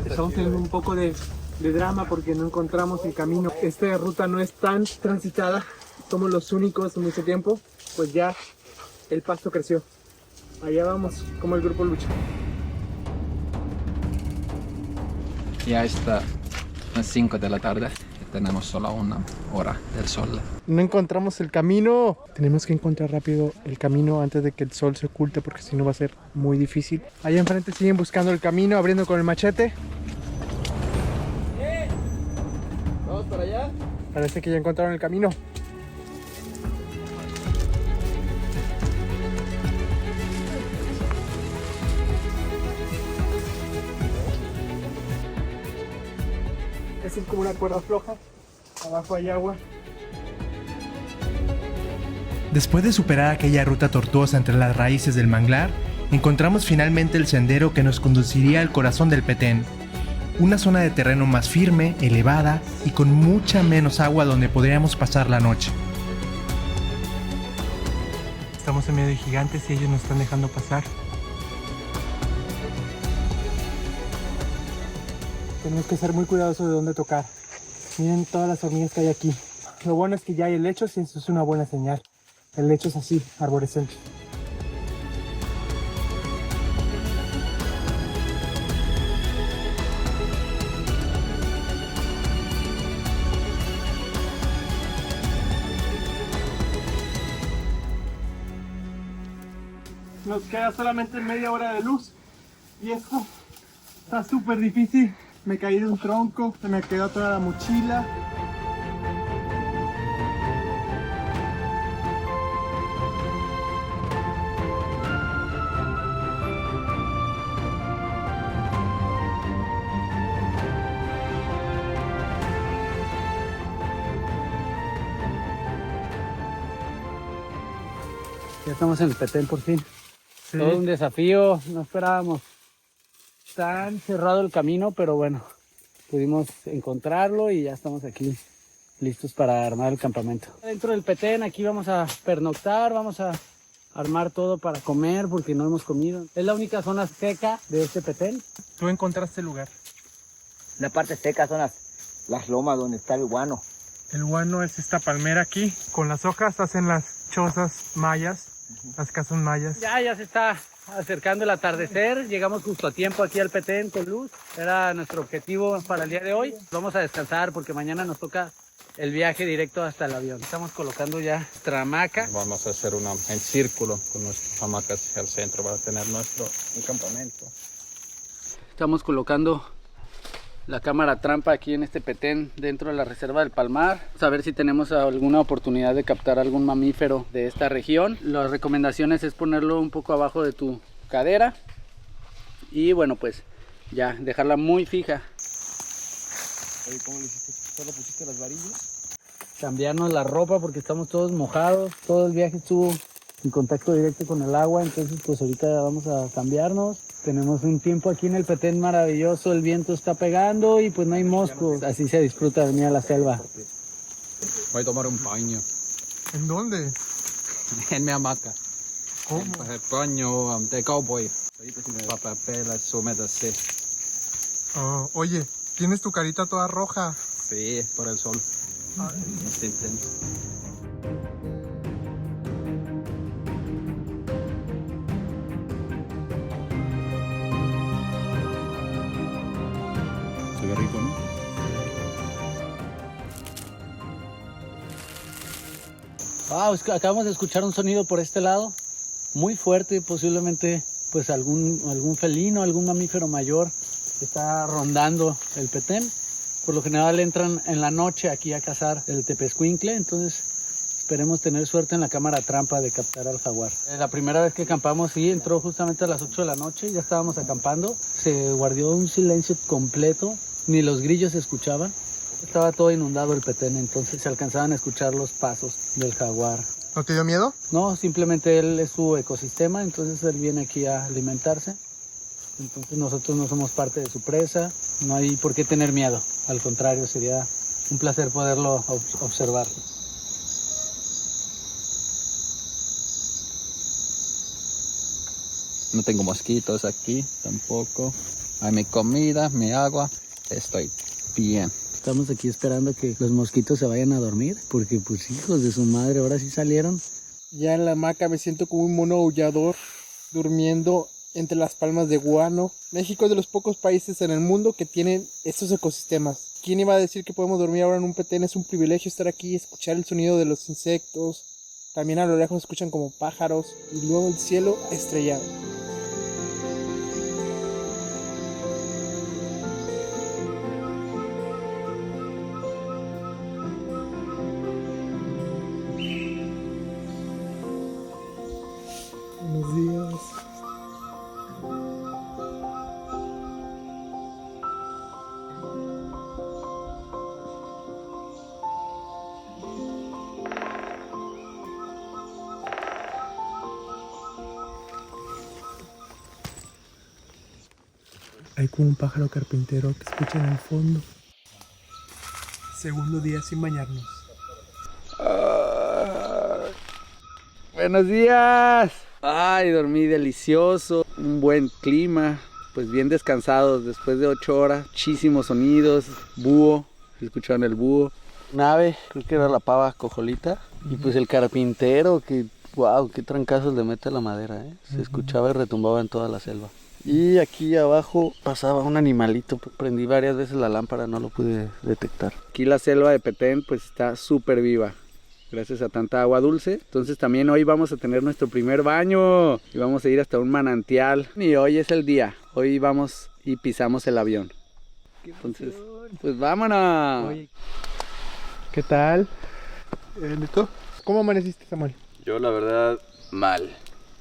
Estamos teniendo un poco de drama porque no encontramos el camino. Esta ruta no es tan transitada. Somos los únicos en mucho tiempo. Pues ya el pasto creció. Allá vamos, como el grupo lucha. Ya está las 5 de la tarde. Tenemos solo una hora del sol. No encontramos el camino. Tenemos que encontrar rápido el camino antes de que el sol se oculte porque si no va a ser muy difícil. Allá enfrente siguen buscando el camino, abriendo con el machete. ¿Vamos para allá? Parece que ya encontraron el camino. Es como una cuerda floja. Abajo hay agua. Después de superar aquella ruta tortuosa entre las raíces del manglar, encontramos finalmente el sendero que nos conduciría al corazón del Petén. Una zona de terreno más firme, elevada y con mucha menos agua donde podríamos pasar la noche. Estamos en medio de gigantes y ellos nos están dejando pasar. Tenemos que ser muy cuidadosos de dónde tocar. Miren todas las hormigas que hay aquí. Lo bueno es que ya hay helechos y eso es una buena señal. Helechos así, arborescentes. Nos queda solamente media hora de luz y esto está súper difícil. Me caí de un tronco, se me quedó toda la mochila. Ya estamos en el Petén por fin. Sí. Todo un desafío, no esperábamos tan cerrado el camino, pero bueno, pudimos encontrarlo y ya estamos aquí listos para armar el campamento. Dentro del Petén aquí vamos a pernoctar, vamos a armar todo para comer porque no hemos comido. Es la única zona seca de este Petén. ¿Tú encontraste el lugar? La parte seca son las lomas donde está el guano. El guano es esta palmera aquí. Con las hojas hacen las chozas mayas, las casas mayas. Ya se está acercando el atardecer. Llegamos justo a tiempo aquí al Petén con luz. Era nuestro objetivo para el día de hoy. Vamos a descansar porque mañana nos toca el viaje directo hasta el avión. Estamos colocando ya nuestra hamaca. Vamos a hacer en círculo con nuestras hamacas hacia el centro para tener nuestro campamento. Estamos colocando la cámara trampa aquí en este Petén dentro de la reserva del Palmar. Vamos a ver si tenemos alguna oportunidad de captar algún mamífero de esta región. Las recomendaciones es ponerlo un poco abajo de tu cadera y bueno, pues ya dejarla muy fija. Oye, ¿cómo lo hiciste? ¿Solo pusiste las varillas? Cambiarnos la ropa porque estamos todos mojados. Todo el viaje estuvo en contacto directo con el agua, entonces pues ahorita vamos a cambiarnos. Tenemos un tiempo aquí en el Petén maravilloso, el viento está pegando y pues no hay moscos. Así se disfruta de venir a la selva. Voy a tomar un baño ¿En dónde? en mi hamaca. ¿Cómo? El baño de cowboy. Para pelas húmedas, sí. Oh, oye, tienes tu carita toda roja. Sí, por el sol. Es intenso. Se ve rico, ¿no? Wow, es que acabamos de escuchar un sonido por este lado, muy fuerte, posiblemente pues algún felino, algún mamífero mayor que está rondando el Petén. Por lo general entran en la noche aquí a cazar el tepezcuincle, entonces esperemos tener suerte en la cámara trampa de captar al jaguar. La primera vez que acampamos, sí, entró justamente a las 8 de la noche, ya estábamos acampando, se guardó un silencio completo, ni los grillos se escuchaban. Estaba todo inundado el Petén, entonces se alcanzaban a escuchar los pasos del jaguar. ¿No te dio miedo? No, simplemente él es su ecosistema, entonces él viene aquí a alimentarse. Entonces nosotros no somos parte de su presa, no hay por qué tener miedo. Al contrario, sería un placer poderlo observar. No tengo mosquitos aquí tampoco. Hay mi comida, mi agua. Estoy bien. Estamos aquí esperando que los mosquitos se vayan a dormir, porque pues hijos de su madre, ahora sí salieron. Ya en la hamaca me siento como un mono aullador durmiendo entre las palmas de guano. México es de los pocos países en el mundo que tienen estos ecosistemas. ¿Quién iba a decir que podemos dormir ahora en un petén? Es un privilegio estar aquí, escuchar el sonido de los insectos. También a lo lejos se escuchan como pájaros y luego el cielo estrellado. Buenos días. Hay como un pájaro carpintero que escucha en el fondo. Segundo día sin bañarnos. Buenos días. Ay, dormí delicioso, un buen clima, pues bien descansados después de 8 horas, muchísimos sonidos, búho, escucharon el búho, un ave, creo que era la pava cojolita, y pues el carpintero que, wow, qué trancazos le mete a la madera, se escuchaba y retumbaba en toda la selva. Y aquí abajo pasaba un animalito, prendí varias veces la lámpara, no lo pude detectar. Aquí la selva de Petén pues está súper viva. Gracias a tanta agua dulce. Entonces también hoy vamos a tener nuestro primer baño. Y vamos a ir hasta un manantial. Y hoy es el día. Hoy vamos y pisamos el avión. Entonces, pues vámonos. ¿Qué tal? ¿Listo? ¿Cómo amaneciste, Samuel? Yo la verdad, mal.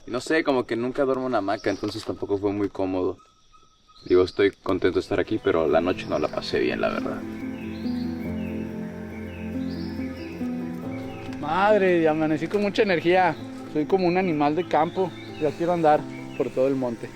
Y no sé, como que nunca duermo en hamaca, entonces tampoco fue muy cómodo. Digo, estoy contento de estar aquí, pero la noche no la pasé bien, la verdad. Madre, amanecí con mucha energía. Soy como un animal de campo. Ya quiero andar por todo el monte.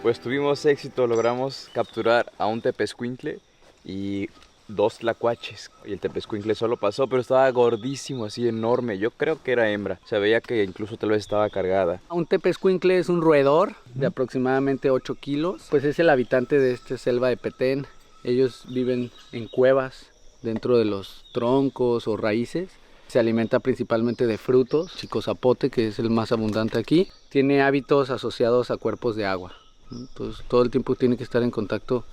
Pues tuvimos éxito, logramos capturar a un tepezcuintle y 2 tlacuaches. Y el tepezcuintle solo pasó, pero estaba gordísimo, así enorme. Yo creo que era hembra. Se veía que incluso tal vez estaba cargada. Un tepezcuintle es un roedor de aproximadamente 8 kilos. Pues es el habitante de esta selva de Petén. Ellos viven en cuevas dentro de los troncos o raíces. Se alimenta principalmente de frutos, chicozapote, que es el más abundante aquí. Tiene hábitos asociados a cuerpos de agua. Entonces todo el tiempo tiene que estar en contacto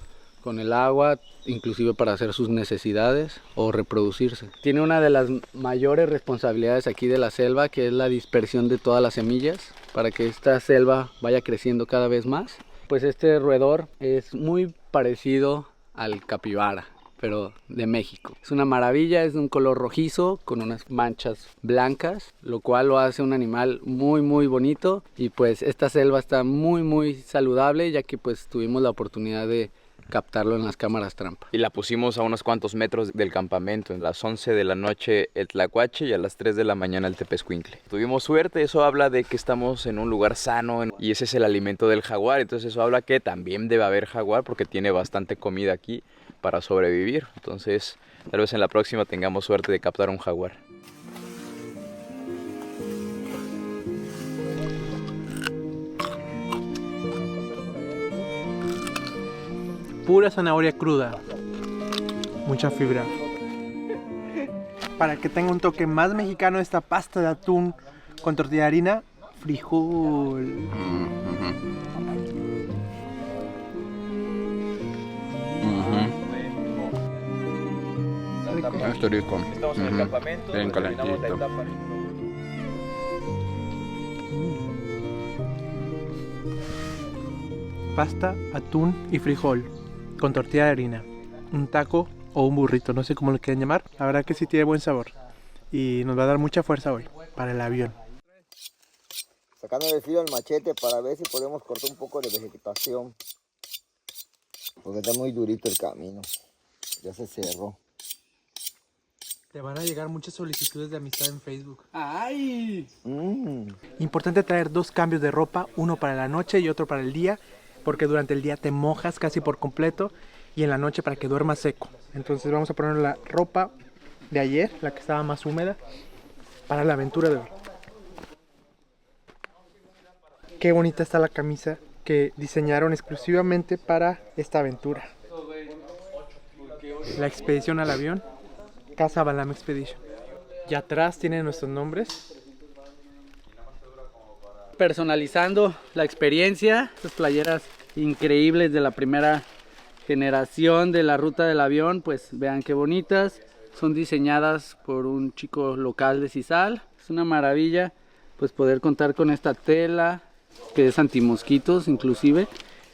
con el agua, inclusive para hacer sus necesidades o reproducirse. Tiene una de las mayores responsabilidades aquí de la selva, que es la dispersión de todas las semillas para que esta selva vaya creciendo cada vez más. Pues este roedor es muy parecido al capibara, pero de México. Es una maravilla, es de un color rojizo con unas manchas blancas, lo cual lo hace un animal muy muy bonito. Y pues esta selva está muy saludable, ya que pues tuvimos la oportunidad de captarlo en las cámaras trampa. Y la pusimos a unos cuantos metros del campamento. A las 11 de la noche el tlacuache y a las 3 de la mañana el tepezcuintle. Tuvimos suerte, eso habla de que estamos en un lugar sano y ese es el alimento del jaguar. Entonces eso habla que también debe haber jaguar porque tiene bastante comida aquí para sobrevivir. Entonces tal vez en la próxima tengamos suerte de captar un jaguar. Pura zanahoria cruda, mucha fibra. Para que tenga un toque más mexicano, esta pasta de atún con tortilla de harina, frijol. Está rico. Estamos en el campamento, Bien terminamos la calentito. etapa. Pasta, atún y frijol con tortilla de harina. Un taco o un burrito, no sé cómo lo quieren llamar. La verdad que sí tiene buen sabor y nos va a dar mucha fuerza hoy para el avión. Sacando el filo el machete para ver si podemos cortar un poco de vegetación. Porque está muy durito el camino. Ya se cerró. Te van a llegar muchas solicitudes de amistad en Facebook. ¡Ay! Importante traer 2 cambios de ropa, uno para la noche y otro para el día, porque durante el día te mojas casi por completo y en la noche para que duermas seco. Entonces vamos a poner la ropa de ayer, la que estaba más húmeda, para la aventura de hoy. Qué bonita está la camisa que diseñaron exclusivamente para esta aventura. La expedición al avión, Casa Balam Expedition. Y atrás tienen nuestros nombres. Personalizando la experiencia, estas playeras increíbles de la primera generación de la ruta del avión, pues vean qué bonitas. Son diseñadas por un chico local de Cizal. Es una maravilla pues poder contar con esta tela que es antimosquitos inclusive.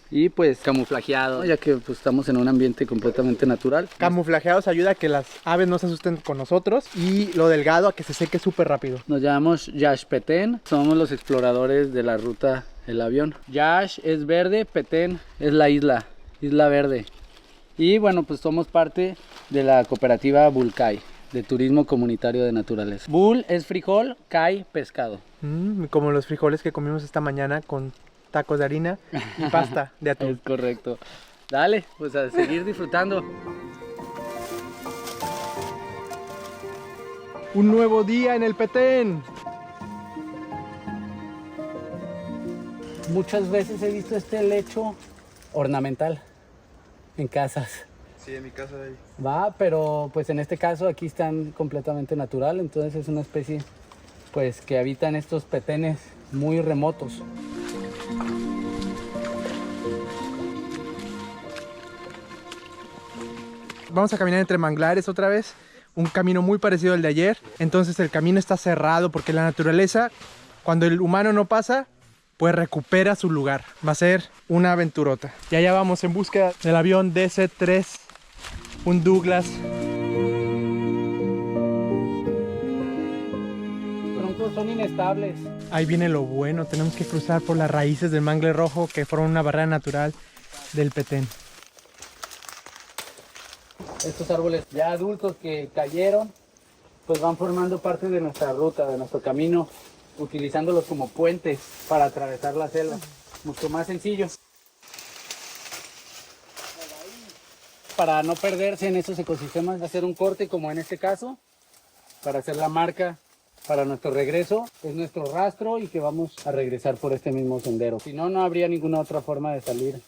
Y pues camuflajeado, ya que pues estamos en un ambiente completamente natural. Camuflajeados ayuda a que las aves no se asusten con nosotros y lo delgado a que se seque súper rápido. Nos llamamos Yash Petén, somos los exploradores de la ruta del avión. Yash es verde, Petén es la isla verde. Y bueno, pues somos parte de la cooperativa Bulcay, de turismo comunitario de naturaleza. Bul es frijol, Kai pescado. Como los frijoles que comimos esta mañana con tacos de harina y pasta de atún. Es correcto. Dale, pues a seguir disfrutando. Un nuevo día en el Petén. Muchas veces he visto este lecho ornamental en casas. Sí, en mi casa de ahí. Va, pero pues en este caso aquí están completamente natural, entonces es una especie pues que habita en estos petenes muy remotos. Vamos a caminar entre manglares otra vez, un camino muy parecido al de ayer. Entonces el camino está cerrado porque la naturaleza, cuando el humano no pasa, pues recupera su lugar. Va a ser una aventurota. Y allá vamos en búsqueda del avión DC-3, un Douglas. Los troncos son inestables. Ahí viene lo bueno, tenemos que cruzar por las raíces del mangle rojo que forman una barrera natural del Petén. Estos árboles ya adultos que cayeron, pues van formando parte de nuestra ruta, de nuestro camino, utilizándolos como puentes para atravesar la selva. Mucho más sencillo. para no perderse en esos ecosistemas, hacer un corte como en este caso, para hacer la marca para nuestro regreso. Es nuestro rastro y que vamos a regresar por este mismo sendero. Si no, no habría ninguna otra forma de salir.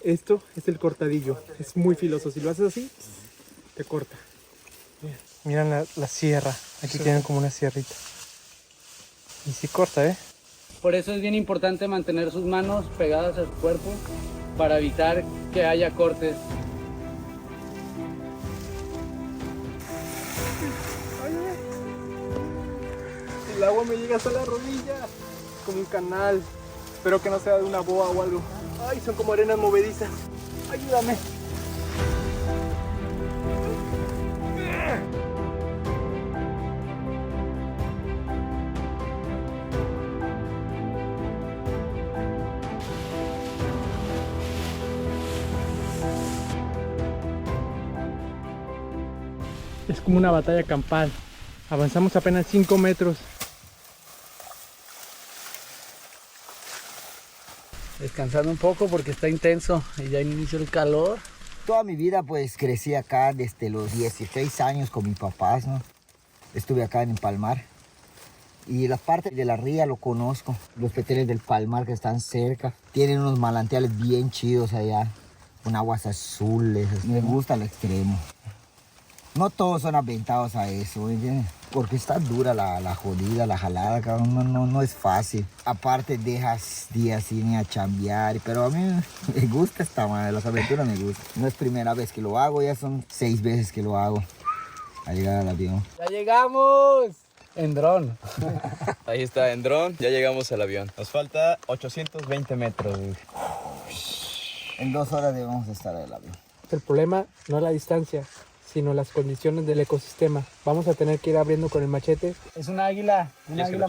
Esto es el cortadillo, es muy filoso. Si lo haces así, te corta. Miren la sierra, aquí tienen como una sierrita. Y sí corta, ¿eh? Por eso es bien importante mantener sus manos pegadas a su cuerpo para evitar que haya cortes. El agua me llega hasta la rodilla, como un canal. Espero que no sea de una boa o algo. Ay, son como arenas movedizas. Ayúdame. Es como una batalla campal. Avanzamos apenas 5 metros. Descansando un poco porque está intenso y ya inició el calor. Toda mi vida pues crecí acá desde los 16 años con mis papás, ¿no? Estuve acá en el Palmar. Y la parte de la ría lo conozco. Los petenes del Palmar que están cerca. Tienen unos manantiales bien chidos allá. Con aguas azules. Me gusta al extremo. No todos son aventados a eso, ¿entiendes? Porque está dura la jodida, la jalada, cabrón. No es fácil. Aparte dejas días sin ir a chambear. Pero a mí me gusta esta madre, las aventuras me gustan. No es primera vez que lo hago, ya son 6 veces que lo hago. A llegar al avión. ¡Ya llegamos! En dron. Ahí está, en dron, ya llegamos al avión. Nos falta 820 metros. En 2 horas debemos estar en el avión. El problema no es la distancia, sino las condiciones del ecosistema. Vamos a tener que ir abriendo con el machete. Es una águila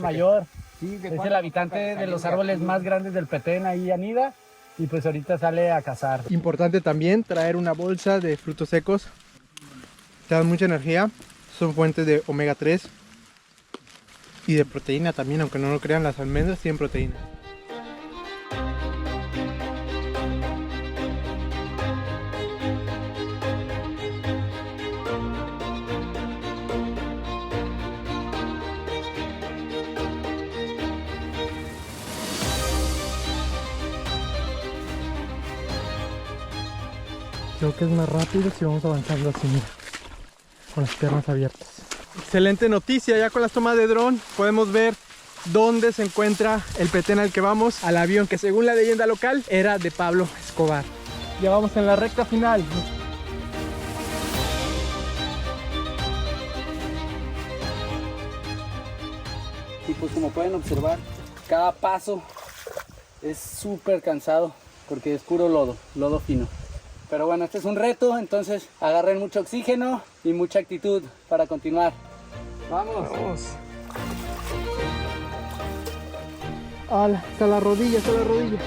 mayor. Sí, es el habitante de los árboles más grandes del Petén, ahí anida. Y pues ahorita sale a cazar. Importante también traer una bolsa de frutos secos. Te dan mucha energía. Son fuentes de omega 3 y de proteína también, aunque no lo crean, las almendras tienen proteína. Creo que es más rápido si vamos avanzando así, mira, con las piernas abiertas. Excelente noticia, ya con las tomas de dron podemos ver dónde se encuentra el Petén al que vamos, al avión que según la leyenda local era de Pablo Escobar. Ya vamos en la recta final. Y pues como pueden observar, cada paso es súper cansado porque es puro lodo fino. Pero bueno, este es un reto, entonces agarren mucho oxígeno y mucha actitud para continuar. ¡Vamos! Vamos. Hasta la rodilla, hasta la rodilla.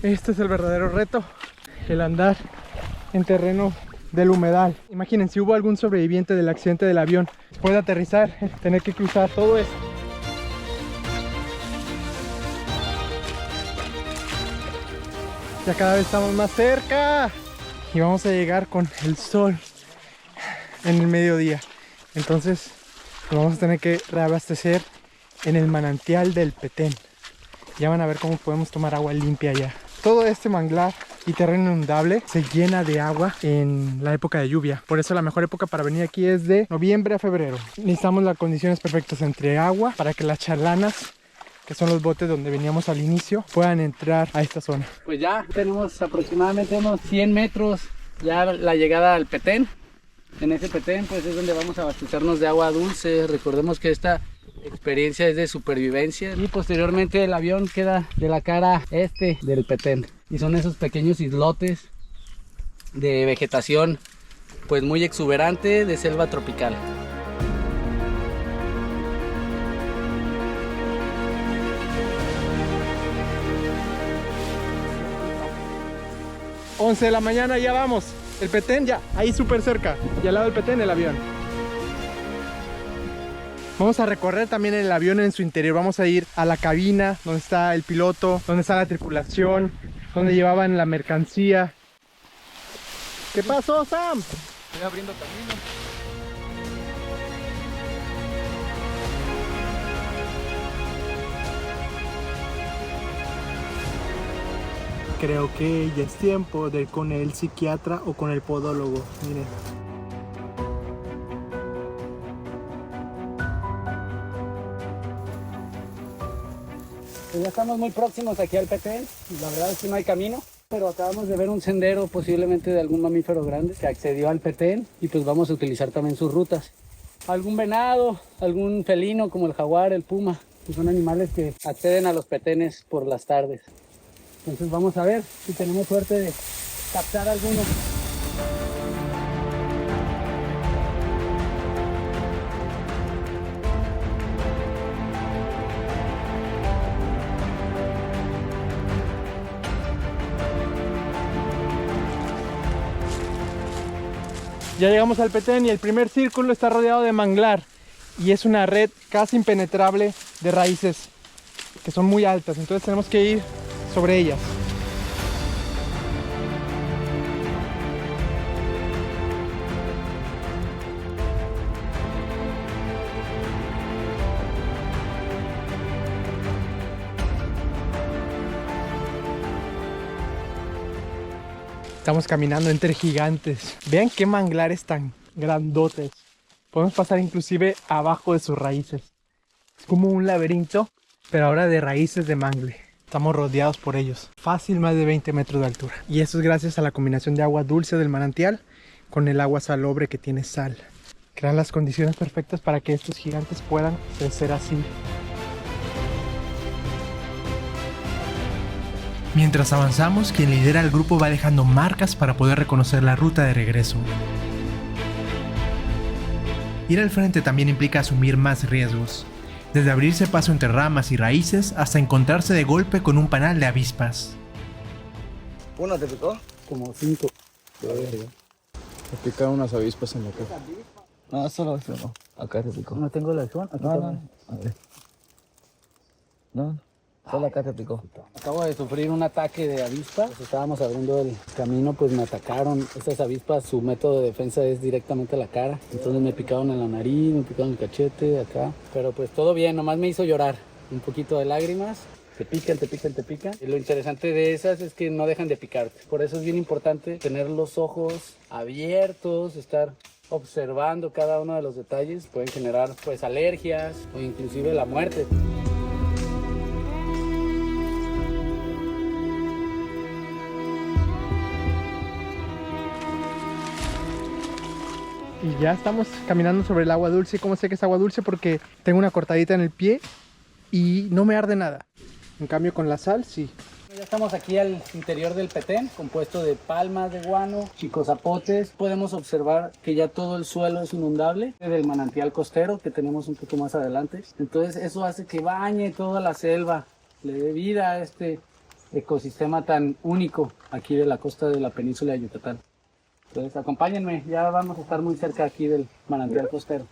Este es el verdadero reto, el andar en terreno del humedal. Imaginen, si hubo algún sobreviviente del accidente del avión, puede aterrizar, tener que cruzar todo esto. Ya cada vez estamos más cerca y vamos a llegar con el sol en el mediodía. Entonces nos vamos a tener que reabastecer en el manantial del Petén. Ya van a ver cómo podemos tomar agua limpia allá. Todo este manglar y terreno inundable se llena de agua en la época de lluvia. Por eso la mejor época para venir aquí es de noviembre a febrero. Necesitamos las condiciones perfectas entre agua para que las charlanas, que son los botes donde veníamos al inicio, puedan entrar a esta zona. Pues ya tenemos aproximadamente unos 100 metros ya la llegada al Petén. En ese Petén pues es donde vamos a abastecernos de agua dulce. Recordemos que esta experiencia es de supervivencia y posteriormente el avión queda de la cara este del Petén. Y son esos pequeños islotes de vegetación pues muy exuberante de selva tropical. 11 de la mañana, ya vamos. El Petén ya, ahí súper cerca. Y al lado del Petén el avión. Vamos a recorrer también el avión en su interior. Vamos a ir a la cabina donde está el piloto, donde está la tripulación, donde llevaban la mercancía. ¿Qué pasó, Sam? Estoy abriendo camino. Creo que ya es tiempo de ir con el psiquiatra o con el podólogo. Miren. Pues ya estamos muy próximos aquí al Petén. La verdad es que no hay camino, pero acabamos de ver un sendero posiblemente de algún mamífero grande que accedió al Petén y pues vamos a utilizar también sus rutas. Algún venado, algún felino como el jaguar, el puma, que son animales que acceden a los petenes por las tardes. Entonces vamos a ver si tenemos suerte de captar alguno. Ya llegamos al Petén y el primer círculo está rodeado de manglar y es una red casi impenetrable de raíces que son muy altas, entonces tenemos que ir sobre ellas. Estamos caminando entre gigantes. Vean qué manglares tan grandotes. Podemos pasar inclusive abajo de sus raíces. Es como un laberinto, pero ahora de raíces de mangle. Estamos rodeados por ellos. Fácil más de 20 metros de altura. Y eso es gracias a la combinación de agua dulce del manantial con el agua salobre que tiene sal. Crean las condiciones perfectas para que estos gigantes puedan crecer así. Mientras avanzamos, quien lidera el grupo va dejando marcas para poder reconocer la ruta de regreso. Ir al frente también implica asumir más riesgos, desde abrirse paso entre ramas y raíces hasta encontrarse de golpe con un panal de avispas. ¿Uno te picó? Como 5. Me picaron unas avispas en la cara. No, solo eso no. Acá te picó. No tengo la acción. No. A ver. No. Solo acá te picó. Acabo de sufrir un ataque de avispa. Pues estábamos abriendo el camino, pues me atacaron. Estas avispas, su método de defensa es directamente a la cara. Entonces me picaron en la nariz, me picaron el cachete, acá. Pero pues todo bien, nomás me hizo llorar. Un poquito de lágrimas. Te pican, te pican, te pican. Y lo interesante de esas es que no dejan de picarte. Por eso es bien importante tener los ojos abiertos, estar observando cada uno de los detalles. Pueden generar pues alergias o inclusive la muerte. Y ya estamos caminando sobre el agua dulce. ¿Cómo sé que es agua dulce? Porque tengo una cortadita en el pie y no me arde nada. En cambio con la sal, sí. Ya estamos aquí al interior del Petén, compuesto de palmas de guano, chicozapotes. Podemos observar que ya todo el suelo es inundable del manantial costero que tenemos un poco más adelante. Entonces eso hace que bañe toda la selva, le dé vida a este ecosistema tan único aquí de la costa de la península de Yucatán. Entonces acompáñenme, ya vamos a estar muy cerca aquí del manantial costero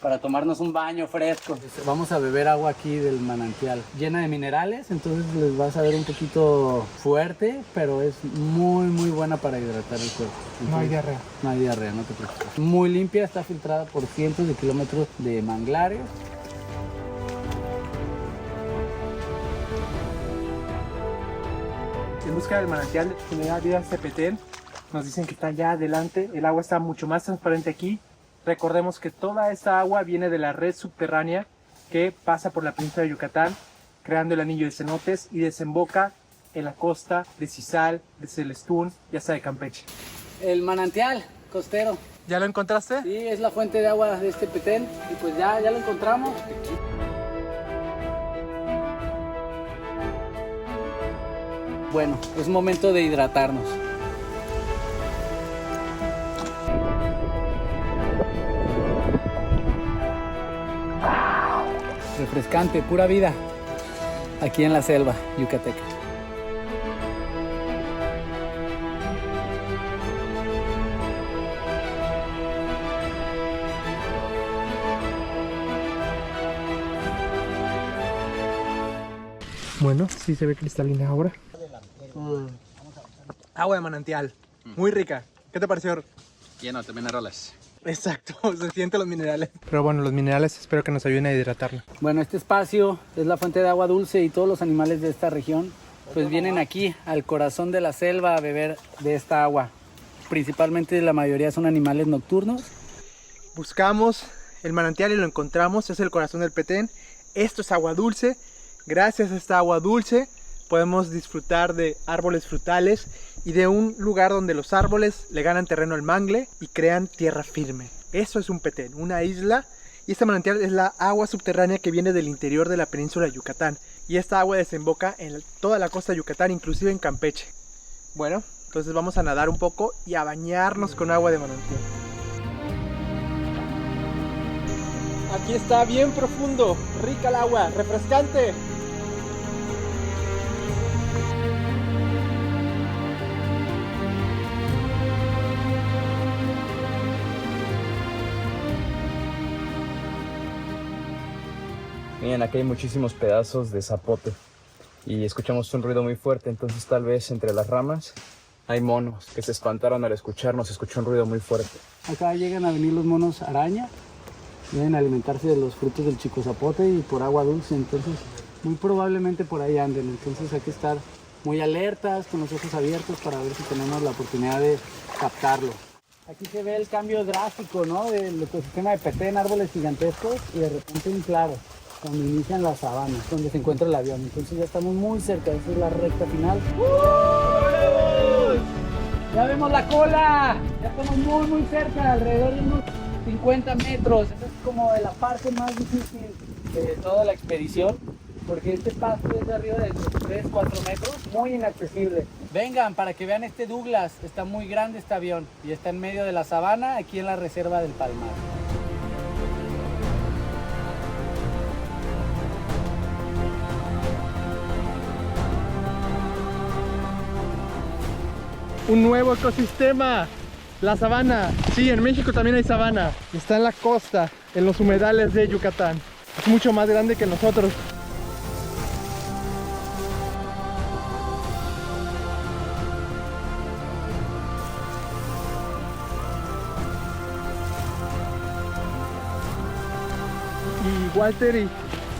para tomarnos un baño fresco. Vamos a beber agua aquí del manantial, llena de minerales, entonces les va a saber un poquito fuerte, pero es muy muy buena para hidratar el cuerpo. Entonces, No hay diarrea. No hay diarrea, no te preocupes. Muy limpia, está filtrada por cientos de kilómetros de manglares. En busca del manantial que me da vida a este Petén. Nos dicen que está allá adelante. El agua está mucho más transparente aquí. Recordemos que toda esta agua viene de la red subterránea que pasa por la península de Yucatán, creando el anillo de cenotes y desemboca en la costa de Cizal, de Celestún y hasta de Campeche. El manantial costero. ¿Ya lo encontraste? Sí, es la fuente de agua de este Petén y pues ya lo encontramos. Bueno, es momento de hidratarnos. Refrescante, pura vida, aquí en la selva yucateca. Bueno, sí se ve cristalina ahora. Agua de manantial, muy rica. ¿Qué te pareció? Lleno de minerales. Exacto, se sienten los minerales. Pero bueno, los minerales espero que nos ayuden a hidratarla. Bueno, este espacio es la fuente de agua dulce y todos los animales de esta región pues vienen aquí al corazón de la selva a beber de esta agua. Principalmente la mayoría son animales nocturnos. Buscamos el manantial y lo encontramos, es el corazón del Petén. Esto es agua dulce. Gracias a esta agua dulce podemos disfrutar de árboles frutales y de un lugar donde los árboles le ganan terreno al mangle y crean tierra firme. Eso es un Petén, una isla, y este manantial es la agua subterránea que viene del interior de la península de Yucatán, y esta agua desemboca en toda la costa de Yucatán, inclusive en Campeche. Bueno, entonces vamos a nadar un poco y a bañarnos con agua de manantial. Aquí está bien profundo, rica el agua, refrescante. Miren, aquí hay muchísimos pedazos de zapote y escuchamos un ruido muy fuerte, entonces tal vez entre las ramas hay monos que se espantaron al escucharnos, se escuchó un ruido muy fuerte. Acá llegan a venir los monos araña, vienen a alimentarse de los frutos del chicozapote y por agua dulce, entonces muy probablemente por ahí anden, entonces hay que estar muy alertas, con los ojos abiertos para ver si tenemos la oportunidad de captarlo. Aquí se ve el cambio drástico, ¿no?, del ecosistema de Petén, árboles gigantescos y de repente un claro, cuando inician las sabanas, donde se encuentra el avión. Entonces ya estamos muy cerca, esta es la recta final. ¡Ya vemos la cola! Ya estamos muy cerca, alrededor de unos 50 metros. Esa es como de la parte más difícil de toda la expedición, porque este pasto es de arriba de 3-4 metros, muy inaccesible. Vengan para que vean este Douglas, está muy grande este avión y está en medio de la sabana, aquí en la reserva del Palmar. Un nuevo ecosistema, la sabana. Sí, en México también hay sabana. Está en la costa, en los humedales de Yucatán. Es mucho más grande que nosotros. Y Walter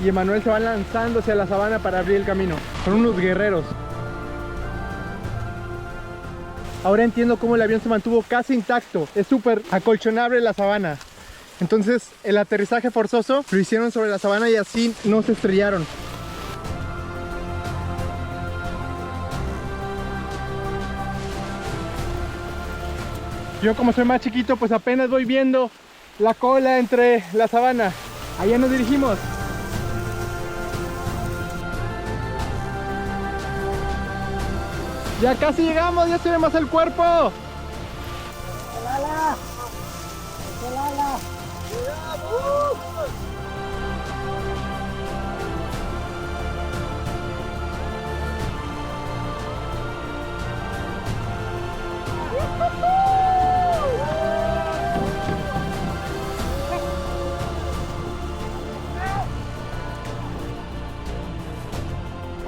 y Emanuel se van lanzando hacia la sabana para abrir el camino. Son unos guerreros. Ahora entiendo cómo el avión se mantuvo casi intacto. Es súper acolchonable la sabana. Entonces el aterrizaje forzoso lo hicieron sobre la sabana y así no se estrellaron. Yo, como soy más chiquito, pues apenas voy viendo la cola entre la sabana. Allá nos dirigimos. Ya casi llegamos, ya se ve más el cuerpo. ¡El ala! ¡El ala!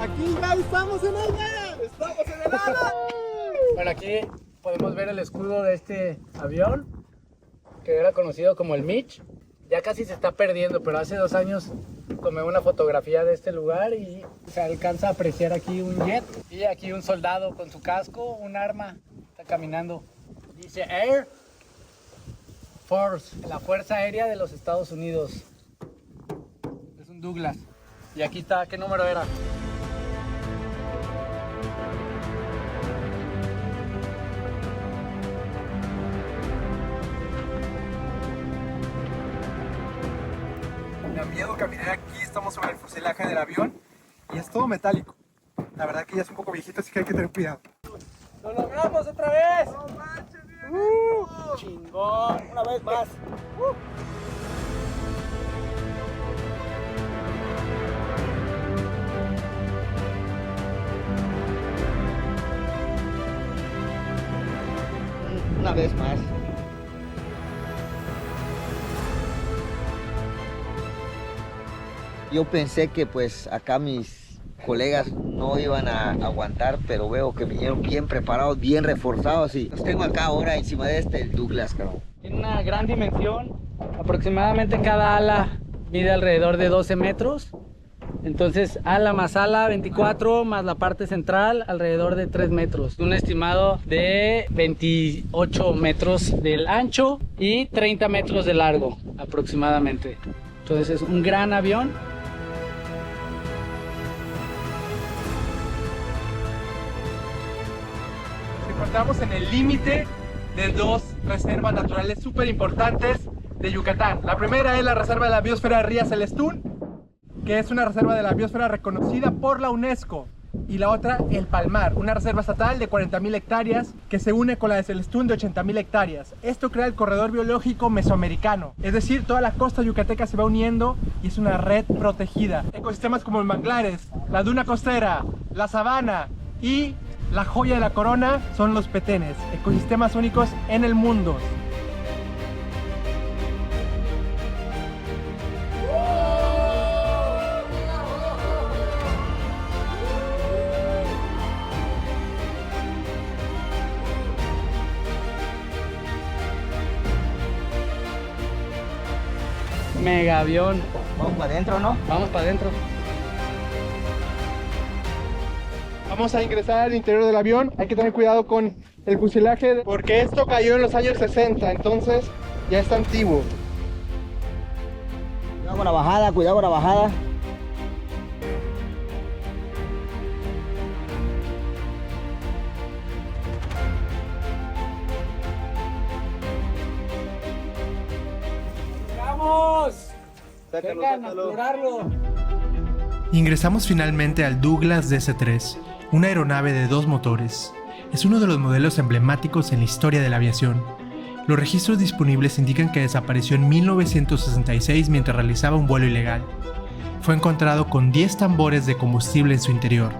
Aquí ya estamos en ella. Estamos en el ala. Bueno, aquí podemos ver el escudo de este avión, que era conocido como el Mitch. Ya casi se está perdiendo, pero hace 2 años tomé una fotografía de este lugar y se alcanza a apreciar aquí un jet. Y aquí un soldado con su casco, un arma, está caminando. Dice Air Force, la Fuerza Aérea de los Estados Unidos. Es un Douglas. Y aquí está, ¿qué número era? Me da miedo caminar aquí, estamos sobre el fuselaje del avión y es todo metálico. La verdad que ya es un poco viejito, así que hay que tener cuidado. ¡Lo logramos otra vez! ¡No manches, bien! ¡Chingón! Una vez más. Una vez más. Yo pensé que pues acá mis colegas no iban a aguantar, pero veo que vinieron bien preparados, bien reforzados y los tengo acá ahora encima de el Douglas, cabrón. Tiene una gran dimensión, aproximadamente cada ala mide alrededor de 12 metros. Entonces ala más ala 24 más la parte central alrededor de 3 metros. Un estimado de 28 metros del ancho y 30 metros de largo aproximadamente. Entonces es un gran avión. Nos encontramos en el límite de dos reservas naturales súper importantes de Yucatán. La primera es la reserva de la biosfera de Rías Celestún, que es una reserva de la biosfera reconocida por la UNESCO. Y la otra, el Palmar, una reserva estatal de 40.000 hectáreas que se une con la de Celestún de 80.000 hectáreas. Esto crea el corredor biológico mesoamericano, es decir, toda la costa yucateca se va uniendo y es una red protegida. Ecosistemas como los manglares, la duna costera, la sabana y la joya de la corona son los petenes, ecosistemas únicos en el mundo. Mega avión. Vamos para adentro, ¿no? Vamos para adentro. Vamos a ingresar al interior del avión. Hay que tener cuidado con el fuselaje porque esto cayó en los años 60, entonces ya está antiguo. Cuidado con la bajada, cuidado con la bajada. ¡Vamos! Vengan a explorarlo. Ingresamos finalmente al Douglas DC-3, una aeronave de 2 motores. Es uno de los modelos emblemáticos en la historia de la aviación. Los registros disponibles indican que desapareció en 1966 mientras realizaba un vuelo ilegal. Fue encontrado con 10 tambores de combustible en su interior.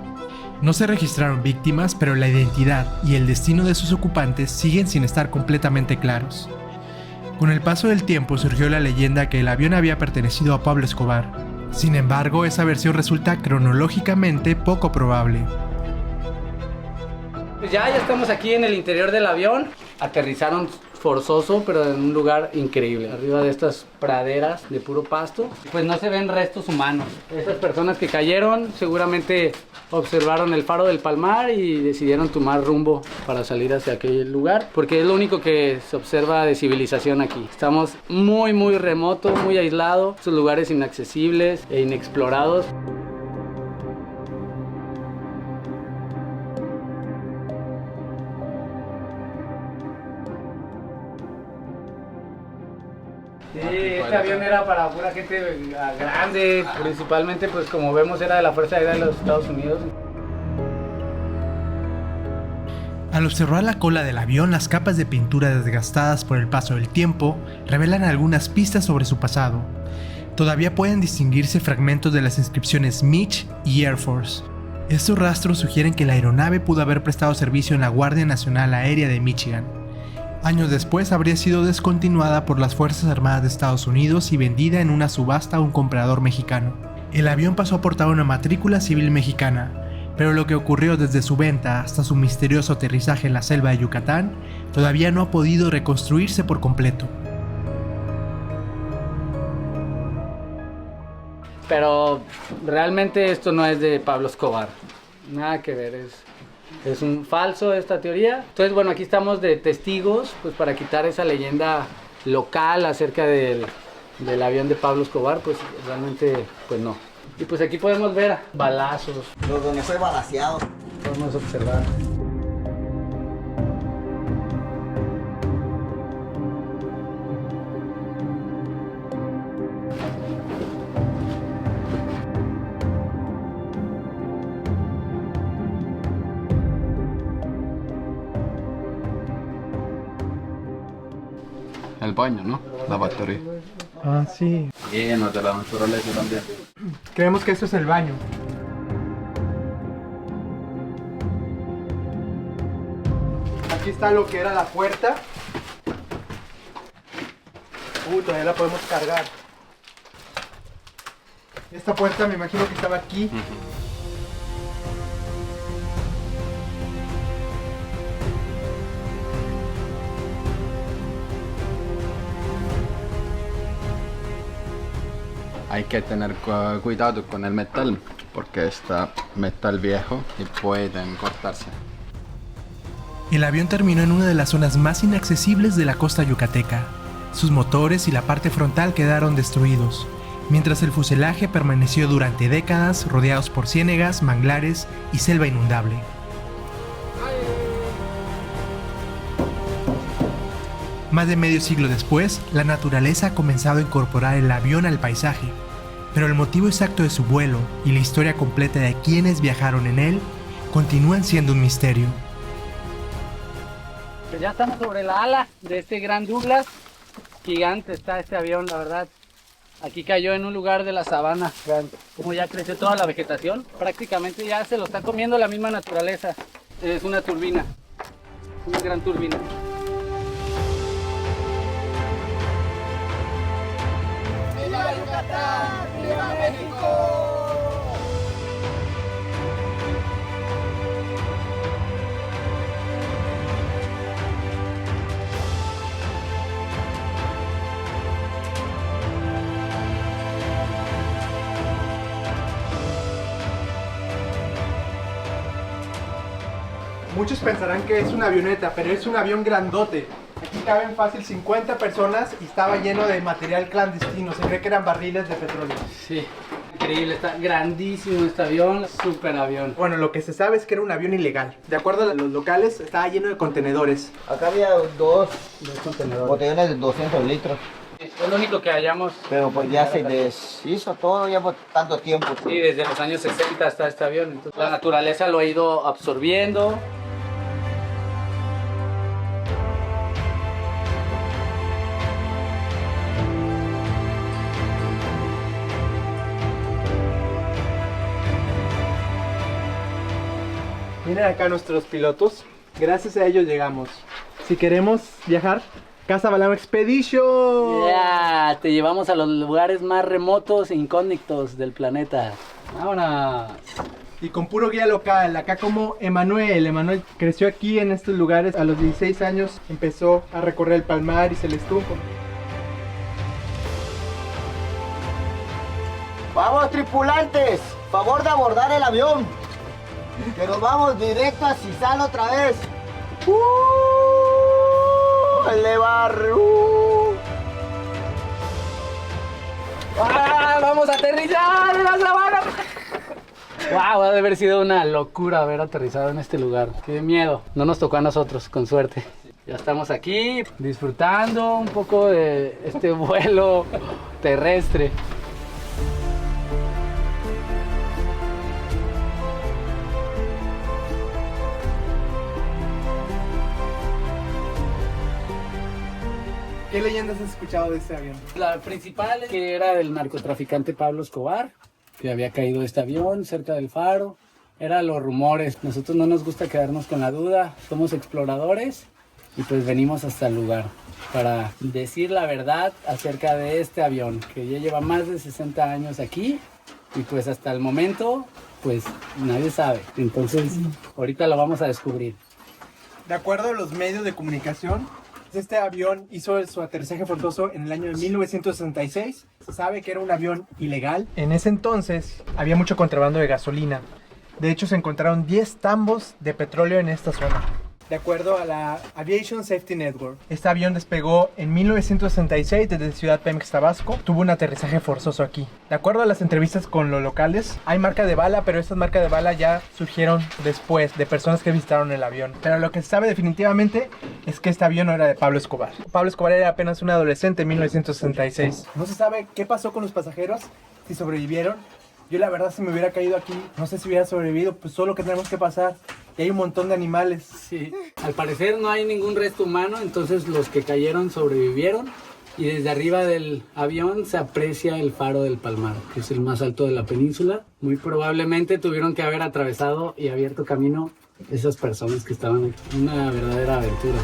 No se registraron víctimas, pero la identidad y el destino de sus ocupantes siguen sin estar completamente claros. Con el paso del tiempo surgió la leyenda que el avión había pertenecido a Pablo Escobar. Sin embargo, esa versión resulta cronológicamente poco probable. Pues ya estamos aquí en el interior del avión. Aterrizaron forzoso, pero en un lugar increíble, arriba de estas praderas de puro pasto. Pues no se ven restos humanos. Estas personas que cayeron seguramente observaron el faro del Palmar y decidieron tomar rumbo para salir hacia aquel lugar, porque es lo único que se observa de civilización aquí. Estamos muy remoto, muy aislado, estos lugares inaccesibles e inexplorados. Sí, este avión era para pura gente grande, principalmente pues como vemos era de la Fuerza Aérea de los Estados Unidos. Al observar la cola del avión, las capas de pintura desgastadas por el paso del tiempo revelan algunas pistas sobre su pasado. Todavía pueden distinguirse fragmentos de las inscripciones Mitch y Air Force. Estos rastros sugieren que la aeronave pudo haber prestado servicio en la Guardia Nacional Aérea de Michigan. Años después habría sido descontinuada por las Fuerzas Armadas de Estados Unidos y vendida en una subasta a un comprador mexicano. El avión pasó a portar una matrícula civil mexicana, pero lo que ocurrió desde su venta hasta su misterioso aterrizaje en la selva de Yucatán todavía no ha podido reconstruirse por completo. Pero realmente esto no es de Pablo Escobar, nada que ver, es un falso esta teoría. Entonces bueno, aquí estamos de testigos pues para quitar esa leyenda local acerca del avión de Pablo Escobar, pues realmente pues no. Y pues aquí podemos ver balazos. Donde fue balaceado. Podemos observar. El baño, ¿no? Lavatorio. Ah, sí. Lleno de la naturaleza también. Creemos que esto es el baño. Aquí está lo que era la puerta. Todavía la podemos cargar. Esta puerta me imagino que estaba aquí. hay que tener cuidado con el metal porque está metal viejo y pueden cortarse. El avión terminó en una de las zonas más inaccesibles de la costa yucateca. Sus motores y la parte frontal quedaron destruidos, mientras el fuselaje permaneció durante décadas rodeados por ciénegas, manglares y selva inundable. Más de medio siglo después, la naturaleza ha comenzado a incorporar el avión al paisaje, pero el motivo exacto de su vuelo y la historia completa de quienes viajaron en él continúan siendo un misterio. Pues ya estamos sobre la ala de este gran Douglas. Gigante está este avión, la verdad. Aquí cayó en un lugar de la sabana. Vean cómo ya creció toda la vegetación. Prácticamente ya se lo está comiendo la misma naturaleza. Es una turbina, una gran turbina. ¡Viva Yucatán! ¡Viva México! Muchos pensarán que es una avioneta, pero es un avión grandote. Aquí caben fácil 50 personas y estaba lleno de material clandestino. Se cree que eran barriles de petróleo. Sí, increíble, está grandísimo este avión, súper avión. Bueno, lo que se sabe es que era un avión ilegal. De acuerdo a los locales, estaba lleno de contenedores. Acá había dos Contenedores. botellones de 200 litros. Es lo único que hallamos. Pero pues ya se deshizo todo ya por tanto tiempo. Sí, desde los años 60 está este avión. Entonces, la naturaleza lo ha ido absorbiendo. Miren acá nuestros pilotos. Gracias a ellos llegamos. Si queremos viajar, Casa Balao Expedition. Ya, te llevamos a los lugares más remotos e incógnitos del planeta. ¡Vámonos! Y con puro guía local, acá como Emanuel. Emanuel creció aquí en estos lugares. A los 16 años empezó a recorrer el Palmar y Celestún. Vamos, tripulantes, favor de abordar el avión. Que nos vamos directo a Cizal otra vez. Elevar. ¡Ah, vamos a aterrizar en la sabana! ¡Wow! Ha de haber sido una locura haber aterrizado en este lugar. ¡Qué miedo! No nos tocó a nosotros, con suerte. Ya estamos aquí disfrutando un poco de este vuelo terrestre. ¿Qué leyendas has escuchado de este avión? La principal es que era del narcotraficante Pablo Escobar, que había caído este avión cerca del faro. Eran los rumores. Nosotros no nos gusta quedarnos con la duda. Somos exploradores y pues venimos hasta el lugar para decir la verdad acerca de este avión, que ya lleva más de 60 años aquí y pues hasta el momento pues nadie sabe. Entonces ahorita lo vamos a descubrir. De acuerdo a los medios de comunicación, este avión hizo su aterrizaje forzoso en el año de 1966. Se sabe que era un avión ilegal. En ese entonces había mucho contrabando de gasolina. De hecho, se encontraron 10 tambos de petróleo en esta zona. De acuerdo a la Aviation Safety Network, este avión despegó en 1966 desde Ciudad Pemex, Tabasco. Tuvo un aterrizaje forzoso aquí. De acuerdo a las entrevistas con los locales, hay marca de bala, pero estas marcas de bala ya surgieron después de personas que visitaron el avión. Pero lo que se sabe definitivamente es que este avión no era de Pablo Escobar. Pablo Escobar era apenas un adolescente en 1966. No se sabe qué pasó con los pasajeros, si sobrevivieron. Yo la verdad, si me hubiera caído aquí, no sé si hubiera sobrevivido, pues solo que tenemos que pasar. Y hay un montón de animales. Sí. Al parecer no hay ningún resto humano, entonces los que cayeron sobrevivieron. Y desde arriba del avión se aprecia el faro del Palmar, que es el más alto de la península. Muy probablemente tuvieron que haber atravesado y abierto camino esas personas que estaban aquí. Una verdadera aventura.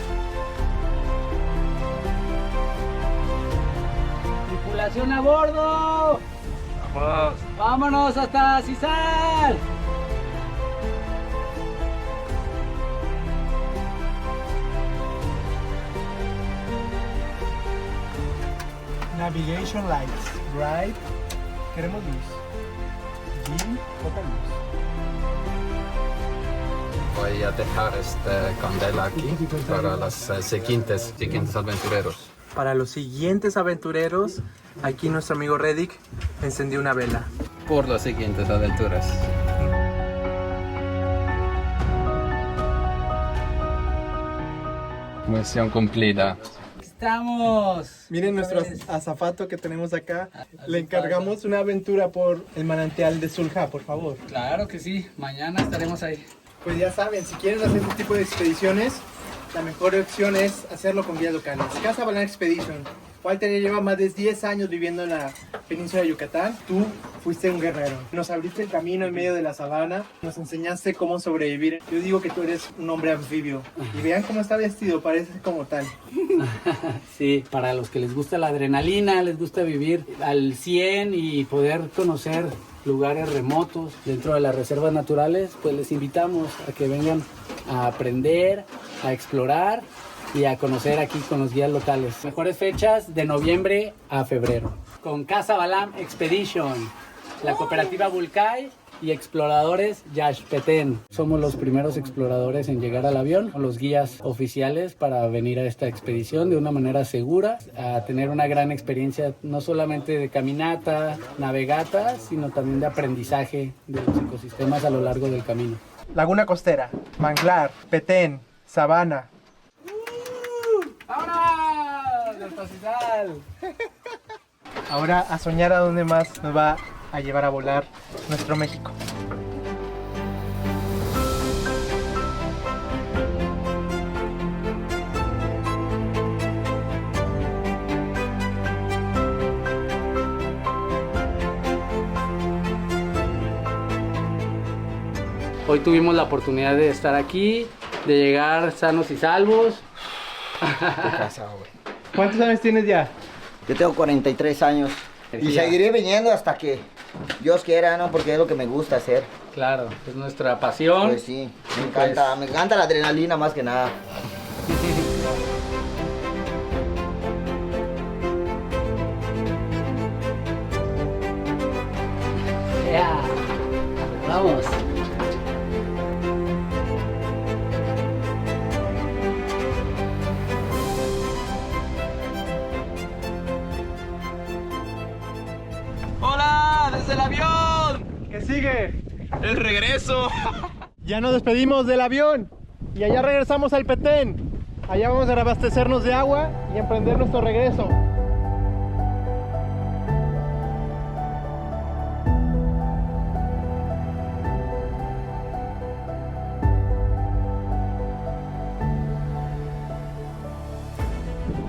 ¡Tripulación a bordo! ¡Vamos! ¡Vámonos hasta Cizal! Navigation lights, right? Queremos luz. Bien, poca luz. Voy a dejar esta candela aquí para los siguientes aventureros. Para los siguientes aventureros, aquí nuestro amigo Reddick encendió una vela. Por las siguientes aventuras. Misión cumplida. ¡Estamos! Miren nuestro azafato que tenemos acá. Le encargamos una aventura por el manantial de Sulja, por favor. Claro que sí, mañana estaremos ahí. Pues ya saben, si quieren hacer este tipo de expediciones, la mejor opción es hacerlo con guías locales. Casa Balán Expedition. Walter ya lleva más de 10 años viviendo en la península de Yucatán. Tú fuiste un guerrero. Nos abriste el camino en medio de la sabana. Nos enseñaste cómo sobrevivir. Yo digo que tú eres un hombre anfibio. Y vean cómo está vestido, parece como tal. Sí, para los que les gusta la adrenalina, les gusta vivir al 100 y poder conocer lugares remotos dentro de las reservas naturales, pues les invitamos a que vengan a aprender, a explorar y a conocer aquí con los guías locales. Mejores fechas de noviembre a febrero. Con Casa Balán Expedition, la cooperativa Bulcay y exploradores Yaxpetén. Somos los primeros exploradores en llegar al avión, con los guías oficiales para venir a esta expedición de una manera segura, a tener una gran experiencia no solamente de caminata, navegata, sino también de aprendizaje de los ecosistemas a lo largo del camino. Laguna Costera, Manglar, Petén, Sabana. ¡Ahora! ¡Del Pastizal! Ahora a soñar a dónde más nos va a llevar a volar nuestro México. Hoy tuvimos la oportunidad de estar aquí, de llegar sanos y salvos. ¿Cuántos años tienes ya? Yo tengo 43 años y seguiré viniendo hasta que Dios quiera, ¿no? Porque es lo que me gusta hacer. Claro, es nuestra pasión. Pues sí, me encanta la adrenalina más que nada. Yeah. Vamos. ¡Hola! ¡Desde el avión! ¿Qué sigue? ¡El regreso! Ya nos despedimos del avión y allá regresamos al Petén. Allá vamos a reabastecernos de agua y emprender nuestro regreso.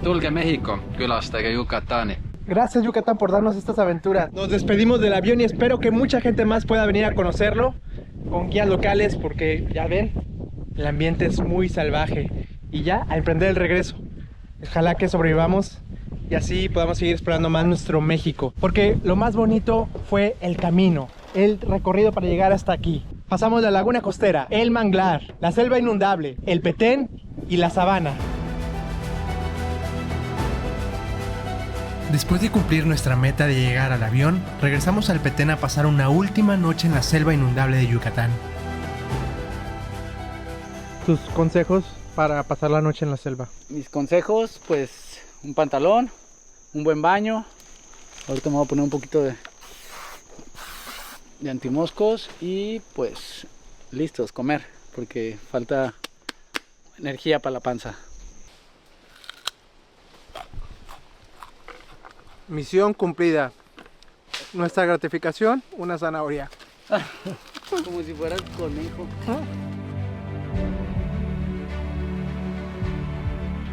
Tulge México, külastage Yucatani. Gracias Yucatán por darnos estas aventuras. Nos despedimos del avión y espero que mucha gente más pueda venir a conocerlo con guías locales porque ya ven, el ambiente es muy salvaje y ya a emprender el regreso. Ojalá que sobrevivamos y así podamos seguir explorando más nuestro México, porque lo más bonito fue el camino, el recorrido para llegar hasta aquí. Pasamos la laguna costera, el manglar, la selva inundable, el Petén y la sabana. Después de cumplir nuestra meta de llegar al avión, regresamos al Petén a pasar una última noche en la selva inundable de Yucatán. ¿Tus consejos para pasar la noche en la selva? Mis consejos, pues un pantalón, un buen baño. Ahorita me voy a poner un poquito de antimoscos y pues listos, comer, porque falta energía para la panza. Misión cumplida. Nuestra gratificación, una zanahoria. Como si fueras conejo.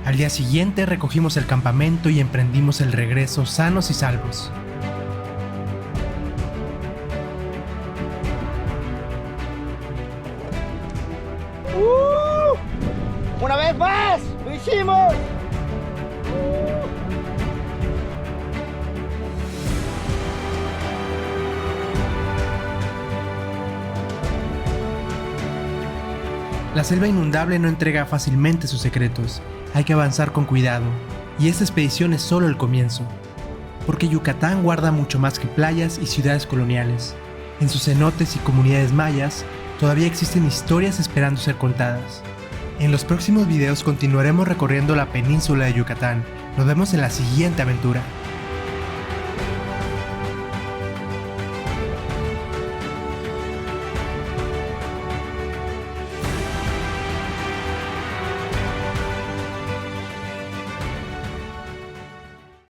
Al día siguiente recogimos el campamento y emprendimos el regreso sanos y salvos. ¡Una vez más! ¡Lo hicimos! La selva inundable no entrega fácilmente sus secretos. Hay que avanzar con cuidado. Y esta expedición es solo el comienzo. porque Yucatán guarda mucho más que playas y ciudades coloniales. En sus cenotes y comunidades mayas, todavía existen historias esperando ser contadas. En los próximos videos continuaremos recorriendo la península de Yucatán. Nos vemos en la siguiente aventura.